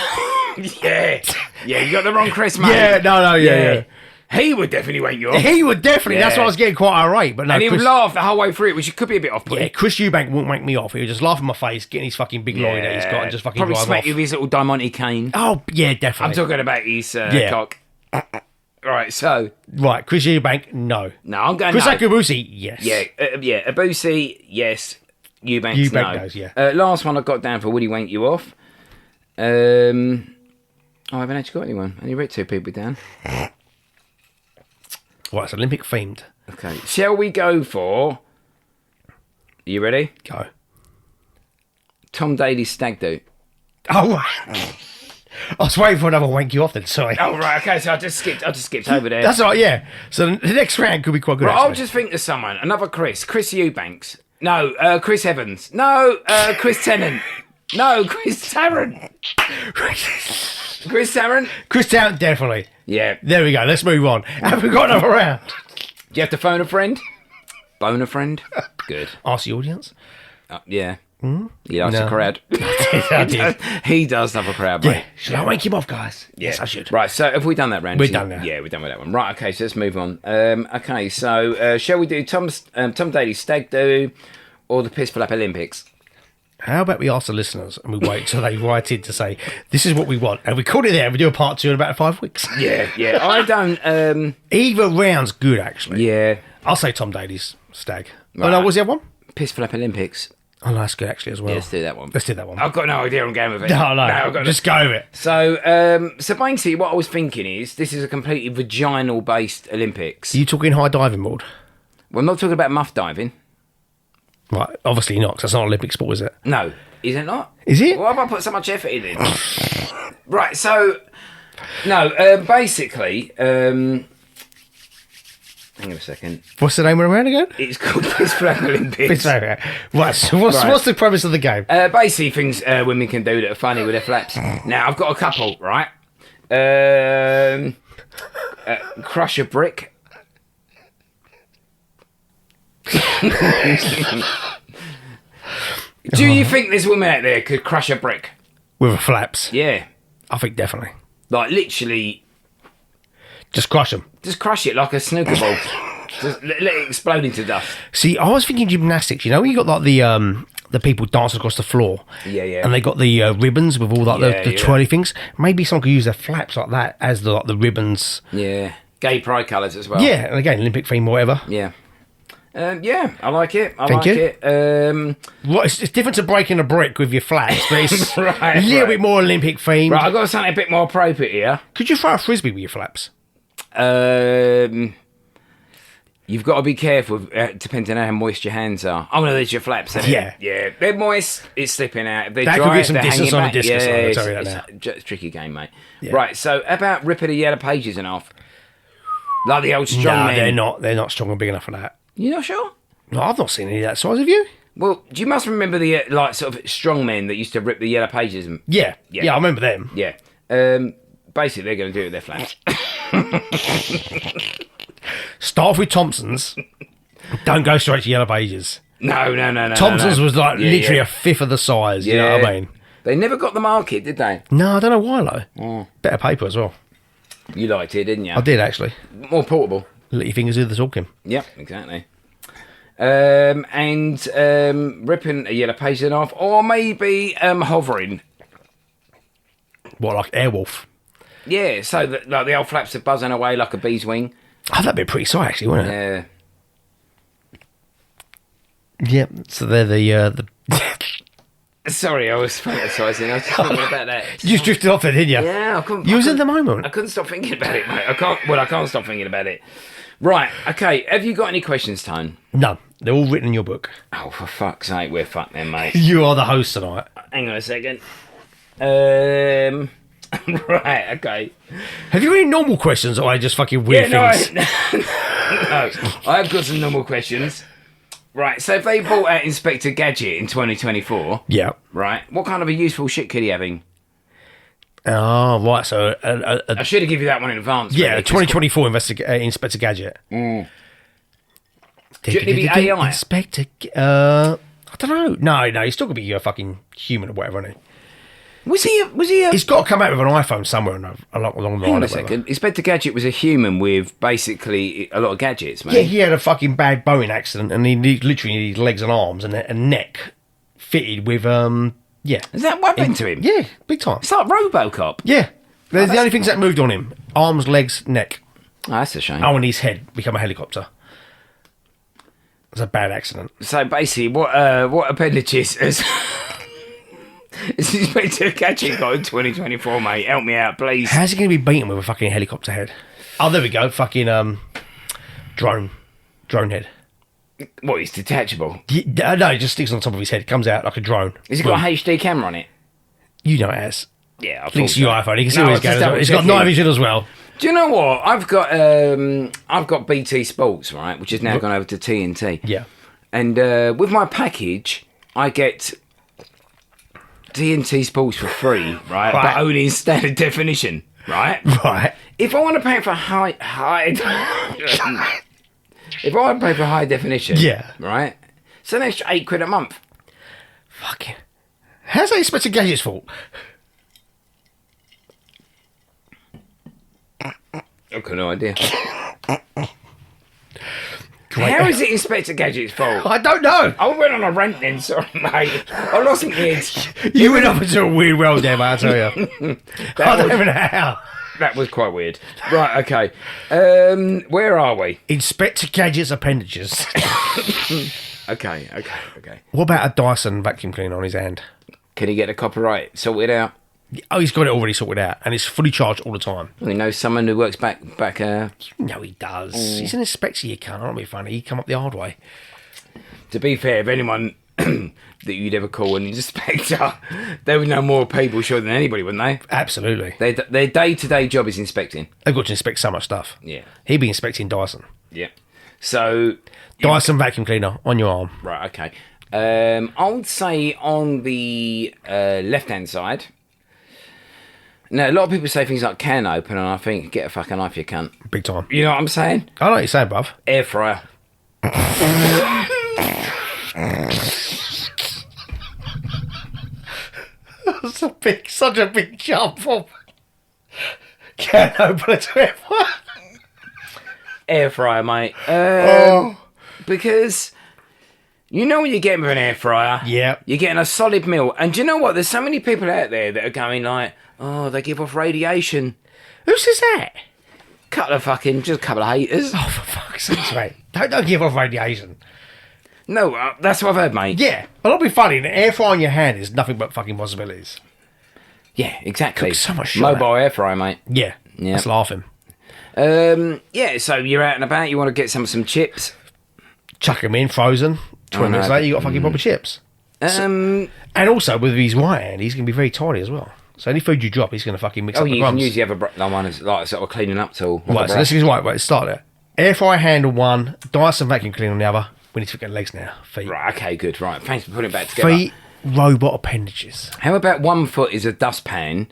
Yeah, you got the wrong Chris, mate. Yeah, no, yeah. He would definitely wank you off. He would definitely. Yeah. That's why I was getting quite irate. But no, And he would Chris, laugh the whole way through it, which could be a bit off-putting. yeah, Chris Eubank wouldn't wank me off. He would just laugh in my face, getting his fucking big lorry that he's got and just fucking Probably drive smack off. you with his little Diamante cane. Oh, yeah, I'm definitely. talking about his Yeah. cock. Right, so... Right, Chris Eubank, no. No, I'm going Chris no. Akabusi, yes. Yeah, Abusi, yes. Eubanks, Eubank no. knows, yeah. Last one I got down for would he wank you off? I haven't actually got anyone. I only wrote 2 people down. Right, it's Olympic themed. Okay, shall we go for... You ready? Go. Tom Daly's stag do. Oh, right. I was waiting for another wank you off then, sorry. Oh, right, okay, so I just skipped over there. That's all right, yeah. So the next round could be quite good, Right, I'll actually. just think of someone. Another Chris. Chris Eubanks. No, Chris Evans. No, Chris Tennant. No, Chris Tarrant. Chris Tarrant? Chris Tarrant, definitely. Yeah. There we go, let's move on. Have we got another round? Do you have to phone a friend? Bone a friend? Good. Ask the audience. Yeah. He likes No. a crowd. I did. He does love a crowd, mate. Yeah, should I wank him off, guys? Yes, I should. Right, so have we done that round? We're done now. Yeah, we're done with that one. Right, okay, so let's move on. Okay, so shall we do Tom Daly's stag do or the Piss Flap Olympics? How about we ask the listeners and we wait till they write in to say, this is what we want. And we call it there and we do a part 2 in about 5 weeks. Yeah. I don't... Either round's good, actually. Yeah. I'll say Tom Daly's stag. Right. Oh, no, what's the other one? Piss Flap Olympics. Oh, no, that's good, actually, as well. Yeah, let's do that one. Let's do that one. I've got no idea I'm going with it. No, I've got just go with it. So basically what I was thinking is this is a completely vaginal-based Olympics. Are you talking high diving board? Well, I'm not talking about muff diving. Right, obviously not, because that's not an Olympic sport, is it? No. Is it not? Is it? Why have I put so much effort in it? Right, so... No, basically... hang on a second. What's the name of the round again? It's called Piss Flap Olympics. Right, so what's the premise of the game? Basically, things women can do that are funny with their flaps. Now, I've got a couple, right? Crush a brick. Do you think this woman out there could crush a brick? With the flaps? Yeah. I think definitely. Like, literally, Just crush them. just crush it like a snooker ball. Just let it explode into dust. See, I was thinking gymnastics. You know, when you got like the people dancing across the floor. Yeah. And they got the ribbons with all like the Yeah. twirly things. Maybe someone could use their flaps like that as the ribbons. Yeah. Gay pride colours as well. Yeah, and again, Olympic theme, whatever. Yeah. Yeah, I like it. I Thank like you. it. Well, it's different to breaking a brick with your flaps, but it's Right, a little right. bit more Olympic themed. Right, I've got something a bit more appropriate here. Could you throw a frisbee with your flaps? You've got to be careful, depending on how moist your hands are. Oh no, there's your flaps. Isn't Yeah. it? Yeah. They're moist. It's slipping out. If they're That could dry, get some they're distance hanging on a back. discus, Yeah, I'll tell you that it's a tricky game, mate. Yeah. Right. So, how about ripping the yellow pages in half, like the old strong No, men? they're not. They're not strong and big enough for that. You're not sure? No, I've not seen any of that size of you. Well, you must remember the like sort of strong men that used to rip the yellow pages. And Yeah, I remember them. yeah. Basically, they're going to do it with their flaps. Start off with Thompson's. Don't go straight to Yellow Pages. No. Thompson's no. was like Yeah, literally yeah. a fifth of the size. You know what I mean? They never got the market, did they? No, I don't know why though. Better paper as well. You liked it, didn't you? I did actually. More portable. Let your fingers do the talking. Yep, exactly. And ripping a yellow page in half, or maybe hovering. What, like Airwolf? Yeah, so that like the old flaps are buzzing away like a bee's wing. Oh, that'd be pretty sight actually, wouldn't it? Yeah. Yep. So they're the. Sorry, I was fantasising. I was just thinking about that. You just drifted off there, didn't you? Yeah, I couldn't. You I was in couldn't- the moment. I couldn't stop thinking about it, mate. I can't stop thinking about it. Right. Okay. Have you got any questions, Tone? No, they're all written in your book. Oh, for fuck's sake, we're fucked then, mate. You are the host tonight. Hang on a second. Right. Okay. Have you got any normal questions, or are they just fucking weird Yeah, things? no, no. I've got some normal questions. Right, so if they brought out Inspector Gadget in 2024, Yeah. right, what kind of a useful shit could he having? Oh, right. So, I should have given you that one in advance. yeah, really, 2024 Inspector Gadget. Shouldn't he be AI? Inspector. I don't know. No, he's still gonna be a fucking human or whatever, isn't he? Was he a... He's got to come out with an iPhone somewhere along the line. Hang on or a second. whatever. Inspector Gadget was a human with basically a lot of gadgets, man. Yeah, he had a fucking bad Boeing accident, and he literally needed legs and arms and a neck fitted with yeah. Is that what happened to him? Yeah, big time. It's like Robocop. Yeah, they're the only things that moved on him: arms, legs, neck. Oh, that's a shame. Oh, and his head become a helicopter. It was a bad accident. So basically, what appendages has Inspector Gadget got in 2024, mate? Help me out, please. How's he going to be beaten with a fucking helicopter head? Oh, there we go. Fucking drone head. What, he's detachable? No, it just sticks on top of his head. It comes out like a drone. Has he got a HD camera on it? You know it has. Yeah, I Links thought to your so. iPhone. You can see No, where I he's was just going. It's got double-checking. night vision as well. Do you know what? I've got BT Sports, right, which has now gone over to TNT. Yeah. And with my package, I get TNT Sports for free, right? Right. But only in standard definition, right? Right. If I want to pay for if I want to pay for high definition, Yeah. right? It's an extra £8 a month. Fucking. How's that Inspector Gadget's fault? I've got no idea. How is it Inspector Gadget's fault? I don't know. I went on a rant then, sorry, mate. I lost my head. You went up into a weird world there, mate, I tell you. I don't even know how. That was quite weird. Right, okay. Where are we? Inspector Gadget's appendages. Okay. What about a Dyson vacuum cleaner on his hand? Can he get the copyright sorted out? Oh, he's got it already sorted out, and it's fully charged all the time. We know someone who works back. No, he does. He's an inspector, you can't. That'll be funny. He come up the hard way. To be fair, if anyone that you'd ever call an inspector, they would know more people sure than anybody, wouldn't they? Absolutely. Their day-to-day job is inspecting. They've got to inspect so much stuff. Yeah. He'd be inspecting Dyson. Yeah. So, Dyson vacuum cleaner on your arm. right, okay. I would say on the left-hand side. Now, a lot of people say things like can open, and I think, get a fucking knife, you cunt. Big time. You know what I'm saying? I know what you're saying, bruv. Air fryer. That's such a big jump from can open to it. Air fryer, mate. Because you know what you're getting with an air fryer? Yeah. You're getting a solid meal. And do you know what? There's so many people out there that are going like, oh, they give off radiation. Who says that? Just a couple of haters. Oh, for fuck's sake, mate. Don't give off radiation. No, that's what I've heard, mate. Yeah. Well, that'll be funny. An air fryer in your hand is nothing but fucking possibilities. Yeah, exactly. Cooks so much shit, Mobile air fryer, mate. Yeah. Yeah. That's laughing. Yeah, so you're out and about, you want to get some chips. Chuck them in, frozen. 20 minutes later, you got fucking proper chips. And also, with his right hand, he's going to be very tidy as well. So any food you drop, he's going to fucking mix up the you crumbs. can use the other one as like sort of cleaning up tool. like a Right, so brush. this is right, start there. Air fryer handle one, Dyson vacuum cleaner on the other. We need to get legs now. Feet. Right, okay, good. Right, thanks for putting it back together. Feet, robot appendages. How about one foot is a dustpan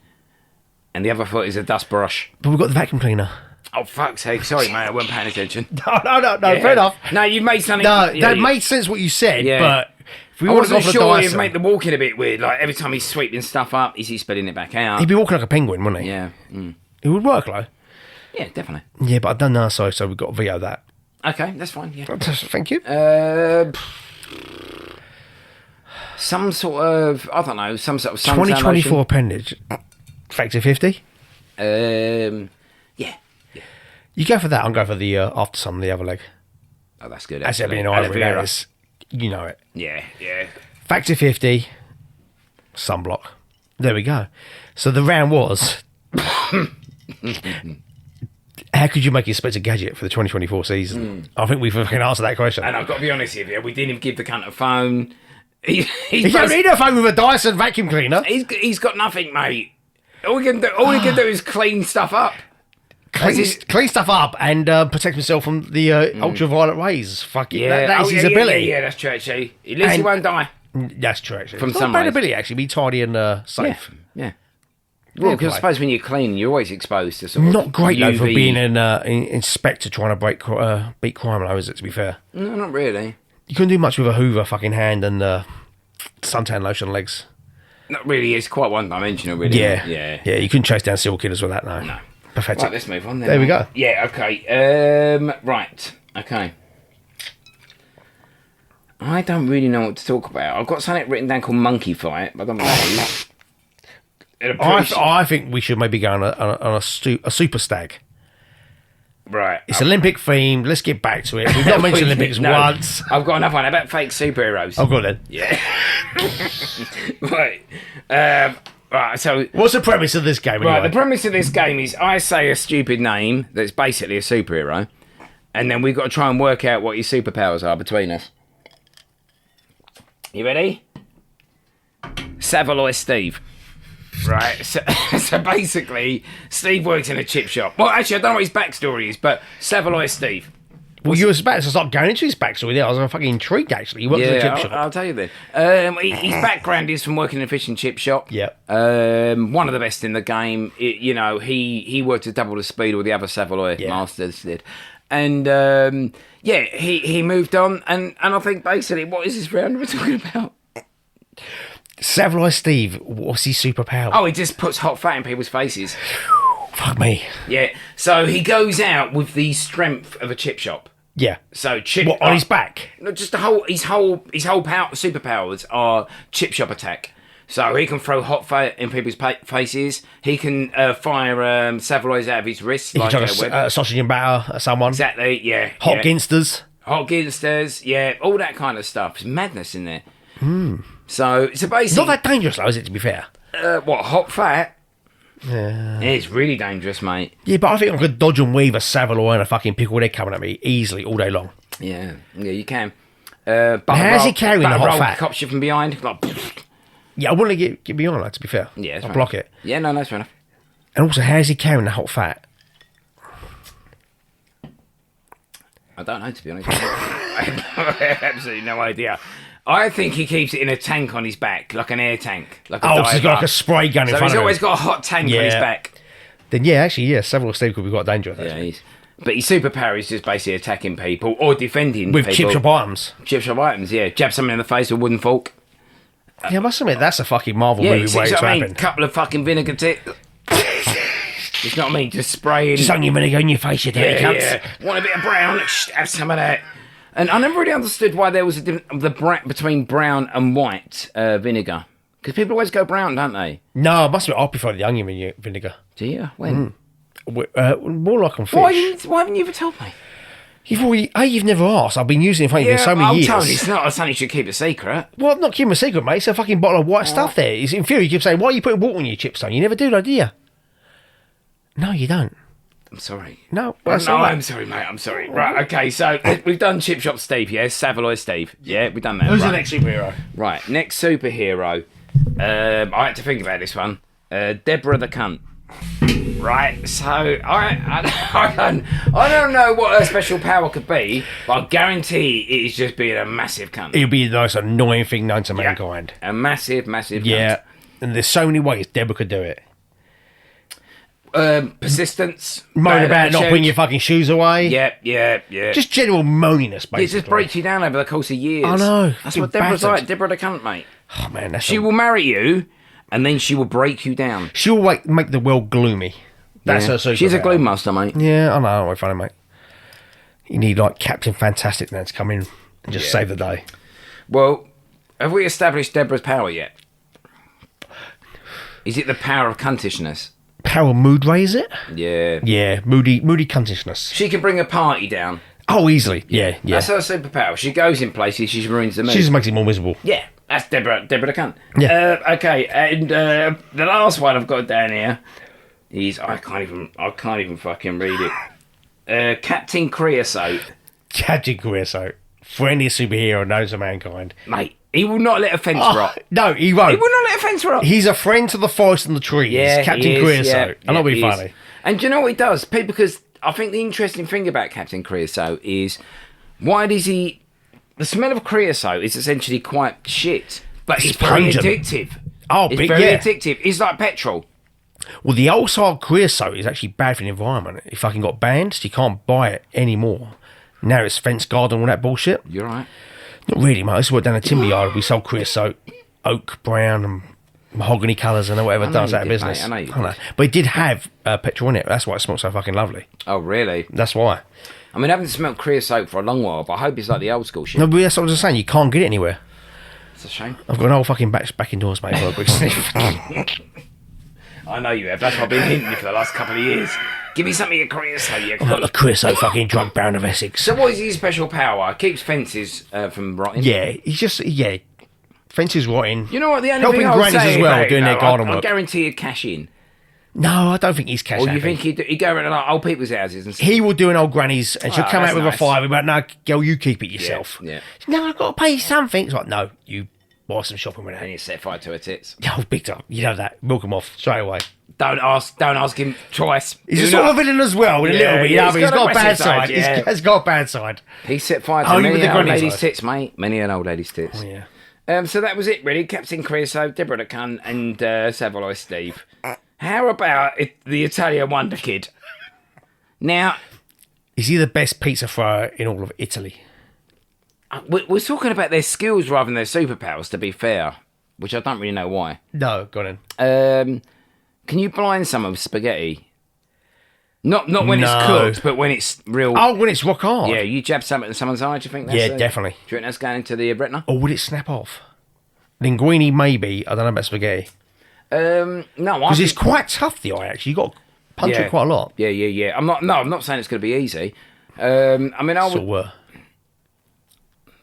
and the other foot is a dust brush? But we've got the vacuum cleaner. Oh, fuck's sake. Sorry, mate. I wasn't paying attention. No, Yeah. fair enough. No, you've made something... No, yeah, that made sense what you said, Yeah. but if we I want to go wasn't for sure Dyson, you'd make the walking a bit weird. Like, every time he's sweeping stuff up, is he spilling it back out? he'd be walking like a penguin, wouldn't he? Yeah. It would work, though. Yeah, definitely. Yeah, but I don't know, so we've got to VO that. Okay, that's fine, yeah. Thank you. Some sort of... I don't know, some sort of... suntan 2024 appendage. Factor 50. lotion. Yeah. You go for that, I'm going for the after sun, the other leg. Oh, that's good. That's actually. everything Aloe over vera. there is. You know it. Yeah. Factor 50. Sunblock. There we go. So the round was... How could you make Inspector Gadget for the 2024 season? I think we fucking answered that question. And I've got to be honest with you, we didn't even give the cunt a phone. You don't need a phone with a Dyson vacuum cleaner. He's got nothing, mate. All he can do is clean stuff up. clean stuff up and protect himself from the ultraviolet rays. Fuck it. That is his ability. Yeah, that's true, actually. At least he won't die. That's true, actually. From it's some not a bad ways. ability, actually. Be tidy and safe. Yeah. Well, because I suppose when you're cleaning, you're always exposed to sort of Not great, though, for UV. being an inspector trying to beat crime, though, is it, to be fair? No, not really. You couldn't do much with a Hoover fucking hand and suntan lotion legs. Not really. It's quite one-dimensional, really. Yeah. You couldn't chase down serial killers with that, no. No. Pathetic. Right, let's move on then. There we go. Yeah, okay. Right, okay. I don't really know what to talk about. I've got something written down called Monkey Fight, but I don't know. I think we should maybe go on a super stag. Right. It's Olympic themed. Let's get back to it. We've not mentioned Olympics once. I've got another one about fake superheroes. Oh, good then. Yeah. Right. Right, so... What's the premise of this game, anyway? Right, the premise of this game is I say a stupid name that's basically a superhero, and then we've got to try and work out what your superpowers are between us. You ready? Savoy Steve. Right, so basically, Steve works in a chip shop. Well, actually, I don't know what his backstory is, but Savoy Steve. Well, you were about to start going into his backstory there. I was fucking intrigued, actually. He works in a chip shop. I'll tell you then. His background is from working in a fish and chip shop. Yep. One of the best in the game. He worked at double the speed all the other Savoy masters did. And, he moved on. And I think, basically, what is this round we're talking about? Savoy Steve, what's his superpower? Oh, he just puts hot fat in people's faces. Fuck me. Yeah. So he goes out with the strength of a chip shop. Yeah. So chip What, on his back? No, just his whole superpowers are chip shop attack. So he can throw hot fat in people's faces. He can fire Savoys out of his wrists. He can chuck a sausage and batter at someone. Exactly. Yeah. Hot ginsters. Hot ginsters. Yeah. All that kind of stuff. It's madness in there. So basically Not that dangerous, though, is it? To be fair. Hot fat? Yeah. It's really dangerous, mate. Yeah, but I think I could dodge and weave a Savoy and a fucking pickled egg coming at me easily all day long. Yeah, you can. How's he carrying the hot fat? Cops you from behind. Like, Yeah, I wouldn't get beyond that, to be fair. yeah, I'll block it. Yeah, no, that's fair enough. And also, how's he carrying the hot fat? I don't know, to be honest. I have absolutely no idea. I think he keeps it in a tank on his back, like an air tank. Like a So he's got like a spray gun in so front of him. he's always got a hot tank on his back. Then Savoy Steve could be quite dangerous. Yeah, but his superpower is just basically attacking people or defending With people. chip shop items. Chip shop items, yeah. Jab someone in the face with a wooden fork. Yeah, I must admit, that's a fucking Marvel movie waiting to happen. Couple of fucking vinegar tips. It's not me, just spraying. Just onion vinegar in your face, you dirty cunts. Yeah. Want a bit of brown? Have some of that. And I never really understood why there was a difference between brown and white vinegar. Because people always go brown, don't they? No, I must admit, I prefer the onion vinegar. Do you? When? More like on fish. Why haven't you ever told me? You've never asked. I've been using it for so many years. Tony, it's not something you should keep a secret. Well, I'm not keeping a secret, mate. It's a fucking bottle of white stuff there. In theory, you keep saying, why are you putting water on your chips, Tony? You never do that, do you? No, you don't. I'm sorry. No, I'm sorry, mate. I'm sorry. Right, okay, so we've done Chip Shop Steve, yeah? Savoy Steve. Yeah, we've done that. Who's the next superhero? Right, next superhero. I had to think about this one. Deborah the Cunt. Right, so I don't know what her special power could be, but I guarantee it is just being a massive cunt. It'll be the most annoying thing known to mankind. A massive cunt. Yeah, and there's so many ways Deborah could do it. Persistence. Moan about not putting your fucking shoes away. Yeah. Just general moaniness, basically. It just breaks you down over the course of years. I know. That's what Deborah's like. Deborah the Cunt, mate. Oh, man, She will marry you, and then she will break you down. She will make the world gloomy. That's her superpower. She's a gloom master, mate. Yeah, I know. I'm funny, mate. You need, like, Captain Fantastic then to come in and just save the day. Well, have we established Deborah's power yet? Is it the power of cuntishness? Power mood raise it? Yeah. Yeah, moody cuntishness. She can bring a party down. Oh, easily. Yeah. That's her superpower. She goes in places, she ruins the mood. She just makes it more miserable. Yeah, that's Deborah the Cunt. Yeah. Okay, and the last one I've got down here is I can't even fucking read it. Captain Creosote. Captain Creosote. Friendliest superhero known to mankind. Mate, he will not let a fence rot. No, he won't. He will not let a fence rot. He's a friend to the forest and the trees. Yeah, Captain he is, Creosote. yeah, I'm not being he is. funny. And do you know what he does? Because I think the interesting thing about Captain Creosote is why does he... The smell of creosote is essentially quite shit, but it's very pungent. addictive. Oh, it's big, very yeah. addictive. It's like petrol. Well, the old style creosote is actually bad for the environment. It fucking got banned, so you can't buy it anymore. Now it's fence guard and all that bullshit. You're right. Not really, mate. This is what down the timber yard we sold creosote, oak, brown, and mahogany colours and whatever does you that did, business. mate. I know you did. But it did have petrol in it. That's why it smells so fucking lovely. Oh, really? That's why. I mean, I haven't smelled creosote for a long while, but I hope it's like the old school shit. No, but that's what I was saying. You can't get it anywhere. It's a shame. I've got an old fucking back indoors, mate, for a quick sniff. I know you have. That's what I've been hinting you for the last couple of years. Give me something of creosote, you I've got the creosote fucking drug baron of Essex. So what is his special power? Keeps fences from rotting? Yeah, he's just, fences rotting. You know what? The only Helping thing I'll grannies say as well, about it, doing their though, garden I work. guarantee he'd cash in. No, I don't think he's cash Or you happy. think he'd go around like old people's houses and say, He will do an old granny's and she'll Oh, come out that's with nice. a five about, no, girl, you keep it yourself. Yeah. No, I've got to pay you something. It's like, no, you buy some shopping with and that. he set fire to her tits. Oh, big time. You know that. Milk him off straight away. Don't ask him twice. He's Do a sort not- of villain as well, in a Yeah, little bit. yeah, But he's he's got a aggressive bad side. yeah. He's got a bad side. He set fire to Only many with the an old granny's lady's eyes. tits, mate. Many an old lady's tits. Oh, yeah. So that was it, really. Captain Creosote, Deborah the Cunt, and Savoy Steve. How about the Italian Wonder Kid? Now, Is he the best pizza thrower in all of Italy? we're talking about their skills rather than their superpowers, to be fair, which I don't really know why. No, go on then. Can you blind someone with spaghetti? Not when it's No. cooked, but when it's real. Oh, when it's rock hard. Yeah, you jab something in someone's eye, do you think that's... Yeah, definitely. Do you think that's going into the retina? Or would it snap off? Linguine, maybe. I don't know about spaghetti. No, Because it's quite tough, the eye, actually. You've got to punch it quite a lot. Yeah. I'm not saying it's going to be easy. I mean, I would... So,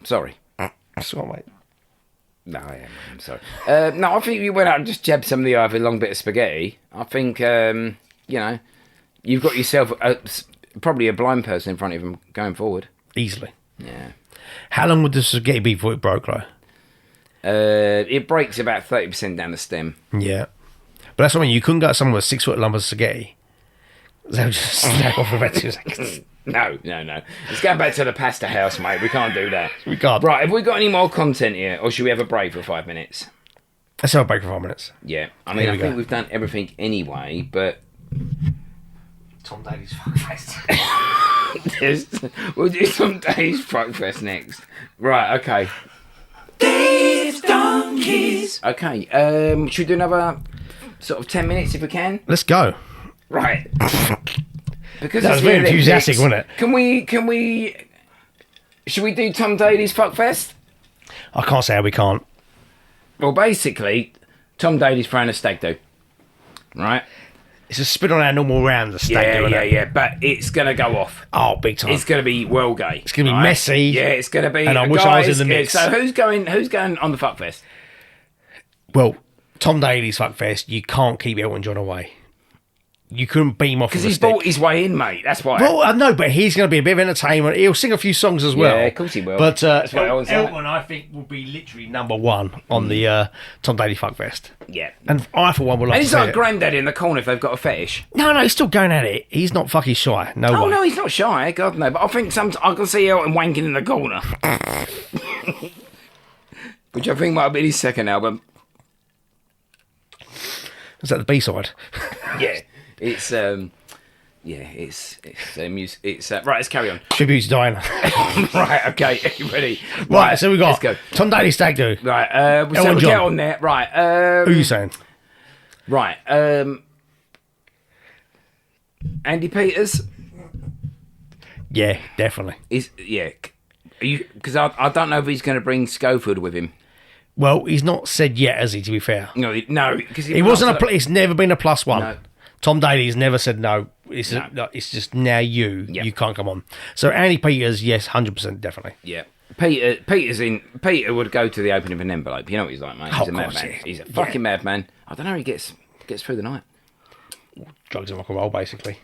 Sorry. that's all right, mate. No, I'm sorry. No, I think if you went out and just jabbed somebody over a long bit of spaghetti, I think, you've got yourself probably a blind person in front of him going forward. Easily. Yeah. How long would the spaghetti be before it broke, though? It breaks about 30% down the stem. Yeah. But that's what I mean. You couldn't get someone with a 6 foot lump of spaghetti. They would just snap off for about 2 seconds. No. Let's go back to the pasta house, mate. We can't do that. We can't. Right, have we got any more content here, or should we have a break for 5 minutes? Let's have a break for 5 minutes. Yeah. I mean, Here I we think go. we've done everything anyway, but... Tom Daly's fuck face. We'll do some days breakfast next. Right, okay. Dave's Donkeys. Okay, should we do another sort of 10 minutes if we can? Let's go. Right. Because That it's was very the Olympics, enthusiastic, wasn't it? Can we... Should we do Tom Daly's Fuckfest? I can't say how we can't. Well, basically, Tom Daly's throwing a stag do. Right? It's a spin on our normal round, the stag do, isn't it? Yeah. But it's going to go off. Oh, big time. It's going to be well gay. It's going to be messy. Yeah, it's going to be... And I wish I was in the mix. So who's going on the Fuckfest? Well, Tom Daly's Fuckfest, you can't keep Elton John away. You couldn't beam off Because with a he's stick. bought his way in, mate. That's why. Well, I know, but he's going to be a bit of entertainment. He'll sing a few songs as well. Yeah, of course he will. But That's what Elton's like. Elton, I think, will be literally number one on the Tom Daly Fuckfest. Yeah. And I, for one, will love And to he's see like it. granddaddy in the corner if they've got a fetish. No, he's still going at it. He's not fucking shy. No Oh, way. no, he's not shy. God, no. But I think I can see Elton wanking in the corner. Which I think might have been his second album. Is that the B-side? Yeah. It's, music. It's, right, let's carry on. Tribute to Diana. Right, okay, you ready? Right, so we got Let's go. Tom Daly Stag Do. Right, so Elton we'll John. get on there. Right, Who are you saying? right, Andy Peters Yeah, definitely. is, because I don't know if he's going to bring Schofield with him. Well, he's not said yet, has he, to be fair? No, because He wasn't it's never been a plus one. No. Tom Daly's never said no. It's just now Yeah. you can't come on. So Andy Peters, yes, 100% definitely. Yeah. Peter would go to the opening of an envelope. You know what he's like, mate. He's Oh, a of course, madman. yeah. He's a fucking madman. I don't know how he gets through the night. Drugs and rock and roll, basically.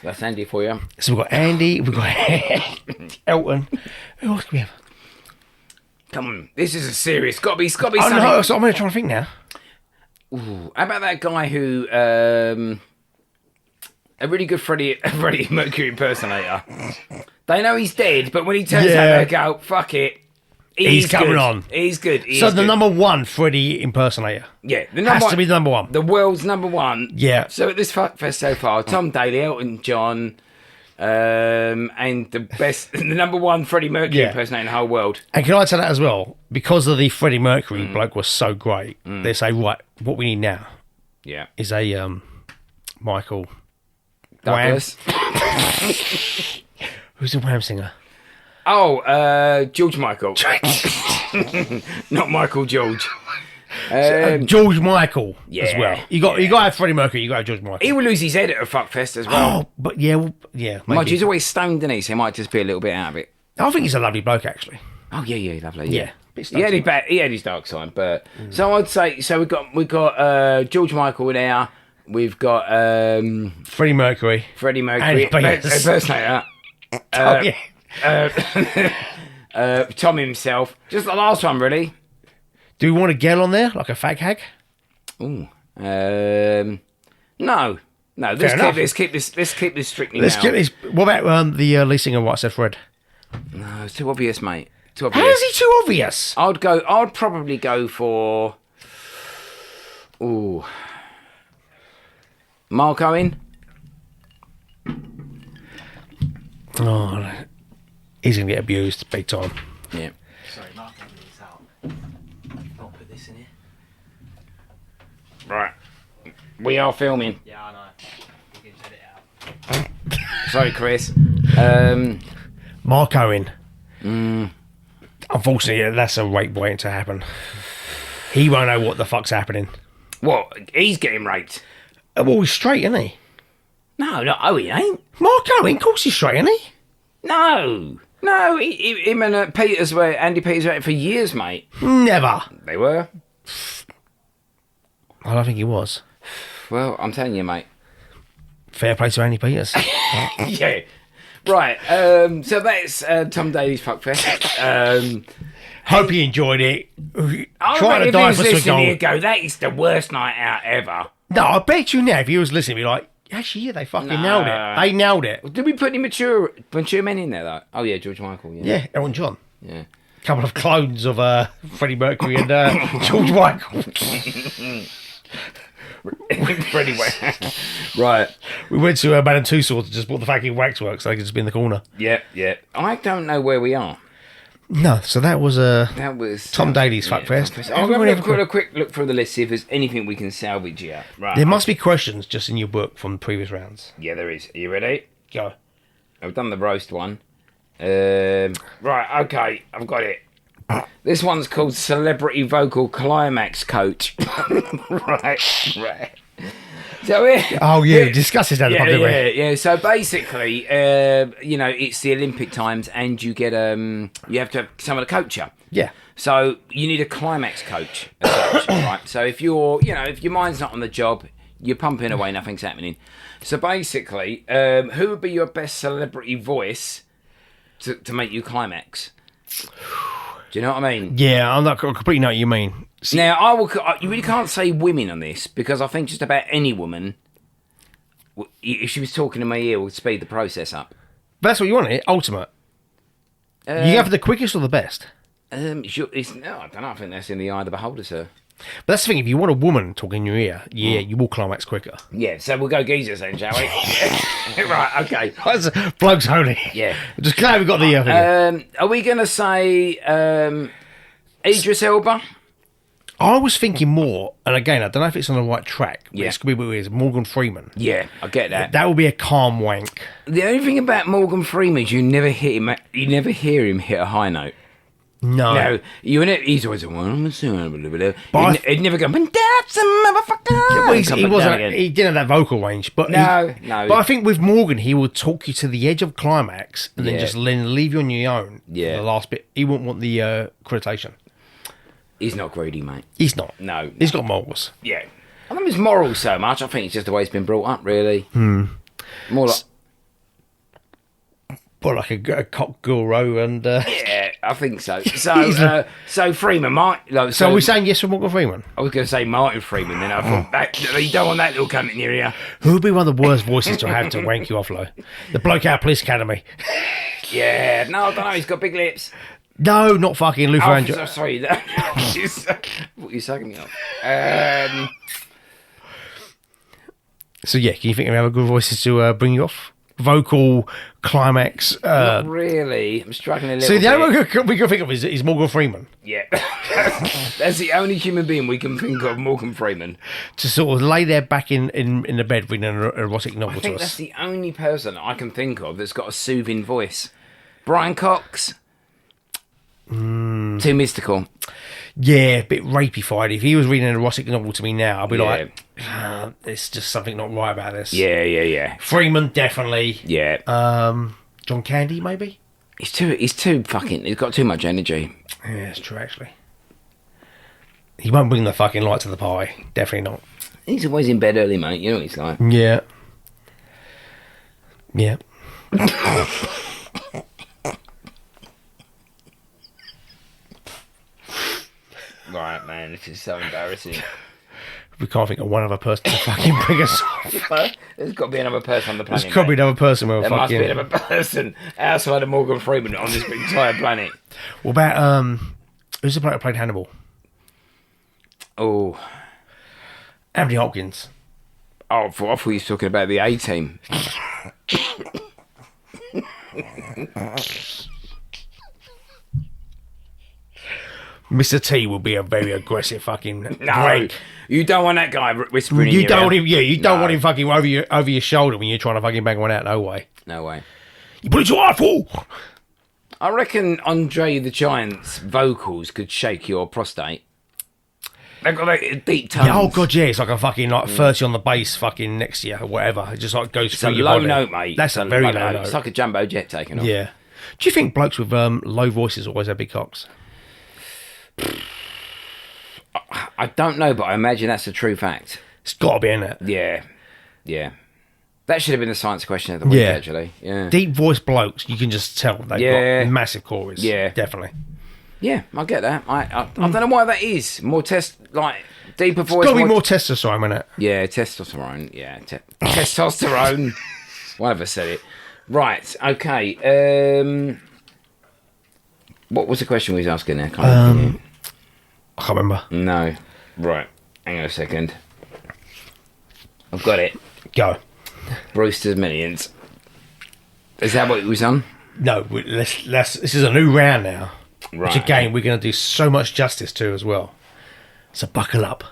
That's Andy for you. So we've got Andy, we've got Elton. Who else do we have? Come on, this is a serious. Got to be Oh something. no, so I'm going to try to think now. Ooh, how about that guy who A really good Freddie Mercury impersonator. They know he's dead, but when he turns out, they go, fuck it. He's coming good. on. He's good. So the number one Freddie impersonator. Yeah. The Has to be the number one. The world's number one. Yeah. So at this fest so far, Tom Daley, Elton John, and the number one Freddie Mercury impersonator in the whole world. And can I tell that as well? Because of the Freddie Mercury bloke was so great, they say, right, what we need now is a Michael Douglas. Who's the Wham singer? Oh, George Michael. Not Michael George. George Michael as Yeah, well. You got to have Freddie Mercury. You got to have George Michael. He will lose his head at a fuckfest as well. Oh, but yeah. Mind Maybe. you, he's always stoned, isn't he? So he might just be a little bit out of it. I think he's a lovely bloke, actually. Oh yeah, lovely. Yeah. He had his dark side, but so I'd say we've got George Michael in there. We've got Freddie Mercury. Impersonator. Oh yeah. Tom himself. Just the last one, really. Do we want a girl on there, like a fag hag? Ooh. No. Let's keep this strictly. Let's get this. What about the lead singer, What I Said Fred? No, it's too obvious, mate. Too obvious. How is he too obvious? I'd probably go for. Ooh. Mark Owen. Oh, he's gonna get abused big time. Yeah. Sorry, Mark Anthony's out. I'll put this in here. Right. We are filming. Yeah, I know. You can edit it out. Sorry, Chris. Mark Owen. Unfortunately, that's a rape waiting to happen. He won't know what the fuck's happening. What? He's getting raped. Well, he's straight, isn't he? No, he ain't. Mark Owen, of course he's straight, isn't he? No, him and Andy Peters were for years, mate. Never. They were. I don't think he was. Well, I'm telling you, mate. Fair play to Andy Peters. Yeah. Right. So that's Tom Daly's Fuckfest. Hope you enjoyed it. Trying to die for some go. That is the worst night out ever. No, I bet you now, if he was listening, he'd be like, actually, yeah, they fucking nailed it. They nailed it. Did we put any mature men in there, though? Oh, yeah, George Michael. Yeah, Elton John. Yeah. A couple of clones of Freddie Mercury and George Michael. Freddie Right. We went to Madame Tussauds and just bought the fucking waxworks so they could just be in the corner. Yeah. I don't know where we are. No, so that was Tom Daly's Fuckfest. I'm going to have a quick look through the list, see if there's anything we can salvage here. Right. There must be questions just in your book from the previous rounds. Yeah, there is. Are you ready? Go. I've done the roast one. Right, okay, I've got it. This one's called Celebrity Vocal Climax Coach. right. So discuss that. Yeah. So basically, it's the Olympic times, and you get you have to have someone to coach you. Yeah. So you need a climax coach, as such, right? So if if your mind's not on the job, you're pumping away, nothing's happening. So basically, who would be your best celebrity voice to make you climax? Do you know what I mean? Yeah, I completely know what you mean. Now, you really can't say women on this, because I think just about any woman, if she was talking in my ear, would speed the process up. But that's what you want, it? Ultimate. You have the quickest or the best? I don't know. I think that's in the eye of the beholder, sir. But that's the thing, if you want a woman talking in your ear, you will climax quicker. Yeah, so we'll go geezers then, shall we? Right, okay. Blokes only. Yeah. Just glad we got the... are we going to say Idris Elba? I was thinking more, and again, I don't know if it's on the right track, but it's going to be weird, Morgan Freeman. Yeah, I get that. That will be a calm wank. The only thing about Morgan Freeman is you never hear him hit a high note. No. He's always he'd never go, but that's a motherfucker. He didn't have that vocal range, but no. But I think with Morgan, he would talk you to the edge of climax and then just leave you on your own. Yeah. For the last bit, he wouldn't want the accreditation. He's not greedy, mate. He's not. No. He's got morals. Yeah. I don't think it's morals so much. I think it's just the way he's been brought up, really. More like... Well, like a cock guru and... Yeah. I think so. So Freeman, So are we saying yes for Morgan Freeman? I was going to say Martin Freeman, then I thought, you don't want that little cunt in your ear. Who would be one of the worst voices to have to wank you off, though? The bloke out of Police Academy. Yeah, no, I don't know, he's got big lips. No, not fucking Luther Andrew. Sorry, what are you sucking me off? So yeah, can you think of any other good voices to bring you off? Vocal, climax. Not really. I'm struggling a little So bit. the only one we can think of is Morgan Freeman. Yeah. That's the only human being we can think of, Morgan Freeman. To sort of lay there back in the bed reading an erotic novel I to think us. that's the only person I can think of that's got a soothing voice. Brian Cox. Too mystical. Yeah, a bit rapey-fied. If he was reading an erotic novel to me now, I'd be Yeah. like, there's just something not right about this. Yeah. Freeman, definitely. Yeah. John Candy, maybe? He's too fucking, he's got too much energy. Yeah, that's true, actually. He won't bring the fucking light to the party. Definitely not. He's always in bed early, mate. You know what he's like. Yeah. Yeah. Right, man, this is so embarrassing. We can't think of one other person to fucking bring us off. There's got to be another person on the planet. There's got to be another person with a There must fucking... be another person outside of Morgan Freeman on this entire planet. What about, who's the player who played Hannibal? Oh. Anthony Hopkins. Oh, I thought you were talking about the A-Team. Mr. T will be a very aggressive fucking No, break. you don't want that guy whispering in You your don't ear. want him. Yeah, you don't No. want him fucking over your shoulder when you're trying to fucking bang one out. No way. No way. You put it to eye, fool. I reckon Andre the Giant's vocals could shake your prostate. They've got like deep tones. Yeah, oh god, yeah, it's like a fucking 30 on the bass, fucking next to you or whatever. It just like goes It's a through your low body. note, mate. That's a very low note. It's like a jumbo jet taking off. Yeah. Do you think blokes with low voices always have big cocks? I don't know, but I imagine that's a true fact. It's got to be in it. Yeah. That should have been the science question of the week, Yeah. actually. Yeah. Deep voice blokes, you can just tell they've got massive chorus. Yeah. Definitely. Yeah, I get that. I don't know why that is. More deeper voice. It's got to be more testosterone in it. Yeah, testosterone. Yeah, testosterone. One of us said it. Right. Okay. What was the question we was asking there? I can't remember. No. Right. Hang on a second. I've got it. Go. Brewster's Millions. Is that what it was on? No, let's. This is a new round now. Right. Which again, we're going to do so much justice to as well. So buckle up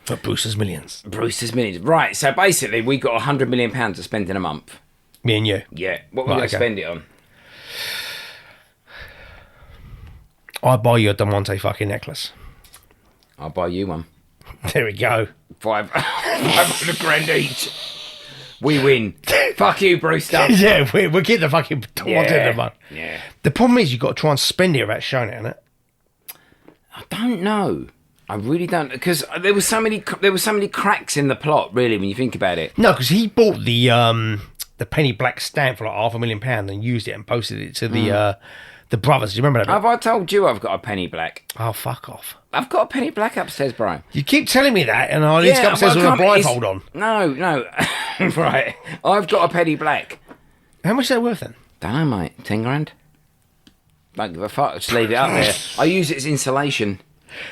for Brewster's Millions. Brewster's Millions. Right. So basically, we got £100 million to spend in a month. Me and you. Yeah. What were we going to spend it on? I buy you a Diamante fucking necklace. I'll buy you one. There we go. 500 grand each. We win. Fuck you, Brewster. Yeah, we'll get the fucking Diamante in the mud. Yeah. The problem is you've got to try and spend it without showing it, innit? I don't know. I really don't, because there were so many cracks in the plot. Really, when you think about it. No, because he bought the penny black stamp for like £500,000 and used it and posted it to the brothers. Do you remember that? Have I told you I've got a penny black? Oh, fuck off. I've got a penny black upstairs, Brian. You keep telling me that, and I need to go upstairs with a blindfold on. No. Right. I've got a penny black. How much is that worth then? Don't know, mate. 10 grand. Don't give a fuck. Just leave it up there. I use it as insulation.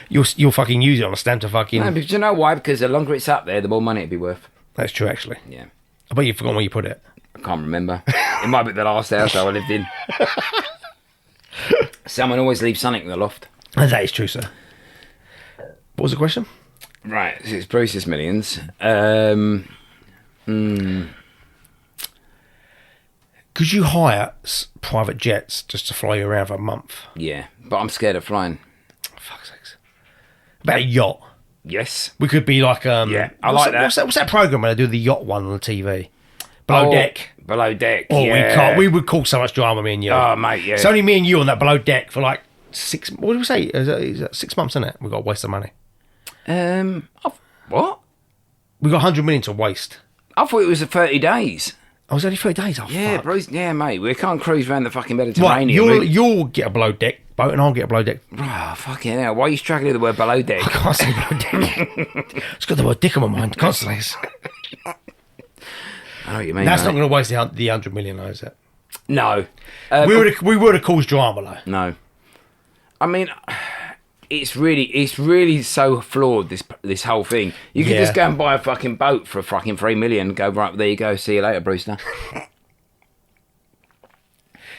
You'll fucking use it on a stamp to fucking... No, but you know why? Because the longer it's up there, the more money it'd be worth. That's true, actually. Yeah. I bet you've forgotten where you put it. I can't remember. It might be the last house I lived in. Someone always leaves something in the loft. That is true, sir. What was the question? Right, so it's Bruce's Millions. Could you hire private jets just to fly you around for a month? Yeah, but I'm scared of flying. For fuck's sakes. About a yacht. Yes. We could be like... Yeah, I like that. What's that program where they do the yacht one on the TV? Below Deck. Below Deck, Oh, yeah. we would cause so much drama, me and you. Oh, mate, yeah. It's only me and you on that Below Deck for like 6... What did we say? Is that 6 months, isn't it? We've got to waste the money. What? We've got 100 million to waste. I thought it was 30 days. I was only 30 days. Oh, Yeah, fuck. Bruce. Yeah, mate. We can't cruise around the fucking Right, Mediterranean. you'll get a below deck boat and I'll get a below deck. Oh, fucking hell. Why are you struggling with the word below deck? I can't say below deck. It's got the word dick on my mind constantly. I know what you mean. That's mate. not going to waste the 100 million, though, is it? No. We would have caused drama, though. No. I mean, it's really so flawed, this whole thing. You could Yeah. just go and buy a fucking boat for fucking 3 million and go, right, there you go, see you later, Brewster.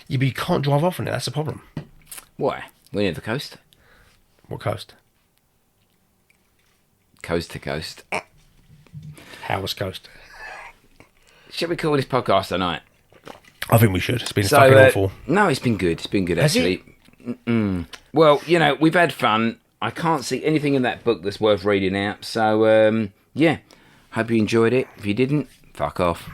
Yeah, but you can't drive off on it. That's the problem. Why? We're near the coast. What coast? Coast to coast. Howard's Coast. Shall we call this podcast tonight? I think we should. It's been fucking awful. No, it's been good. It's been good, Has actually. Well, we've had fun. I can't see anything in that book that's worth reading out. So, yeah. Hope you enjoyed it. If you didn't, fuck off.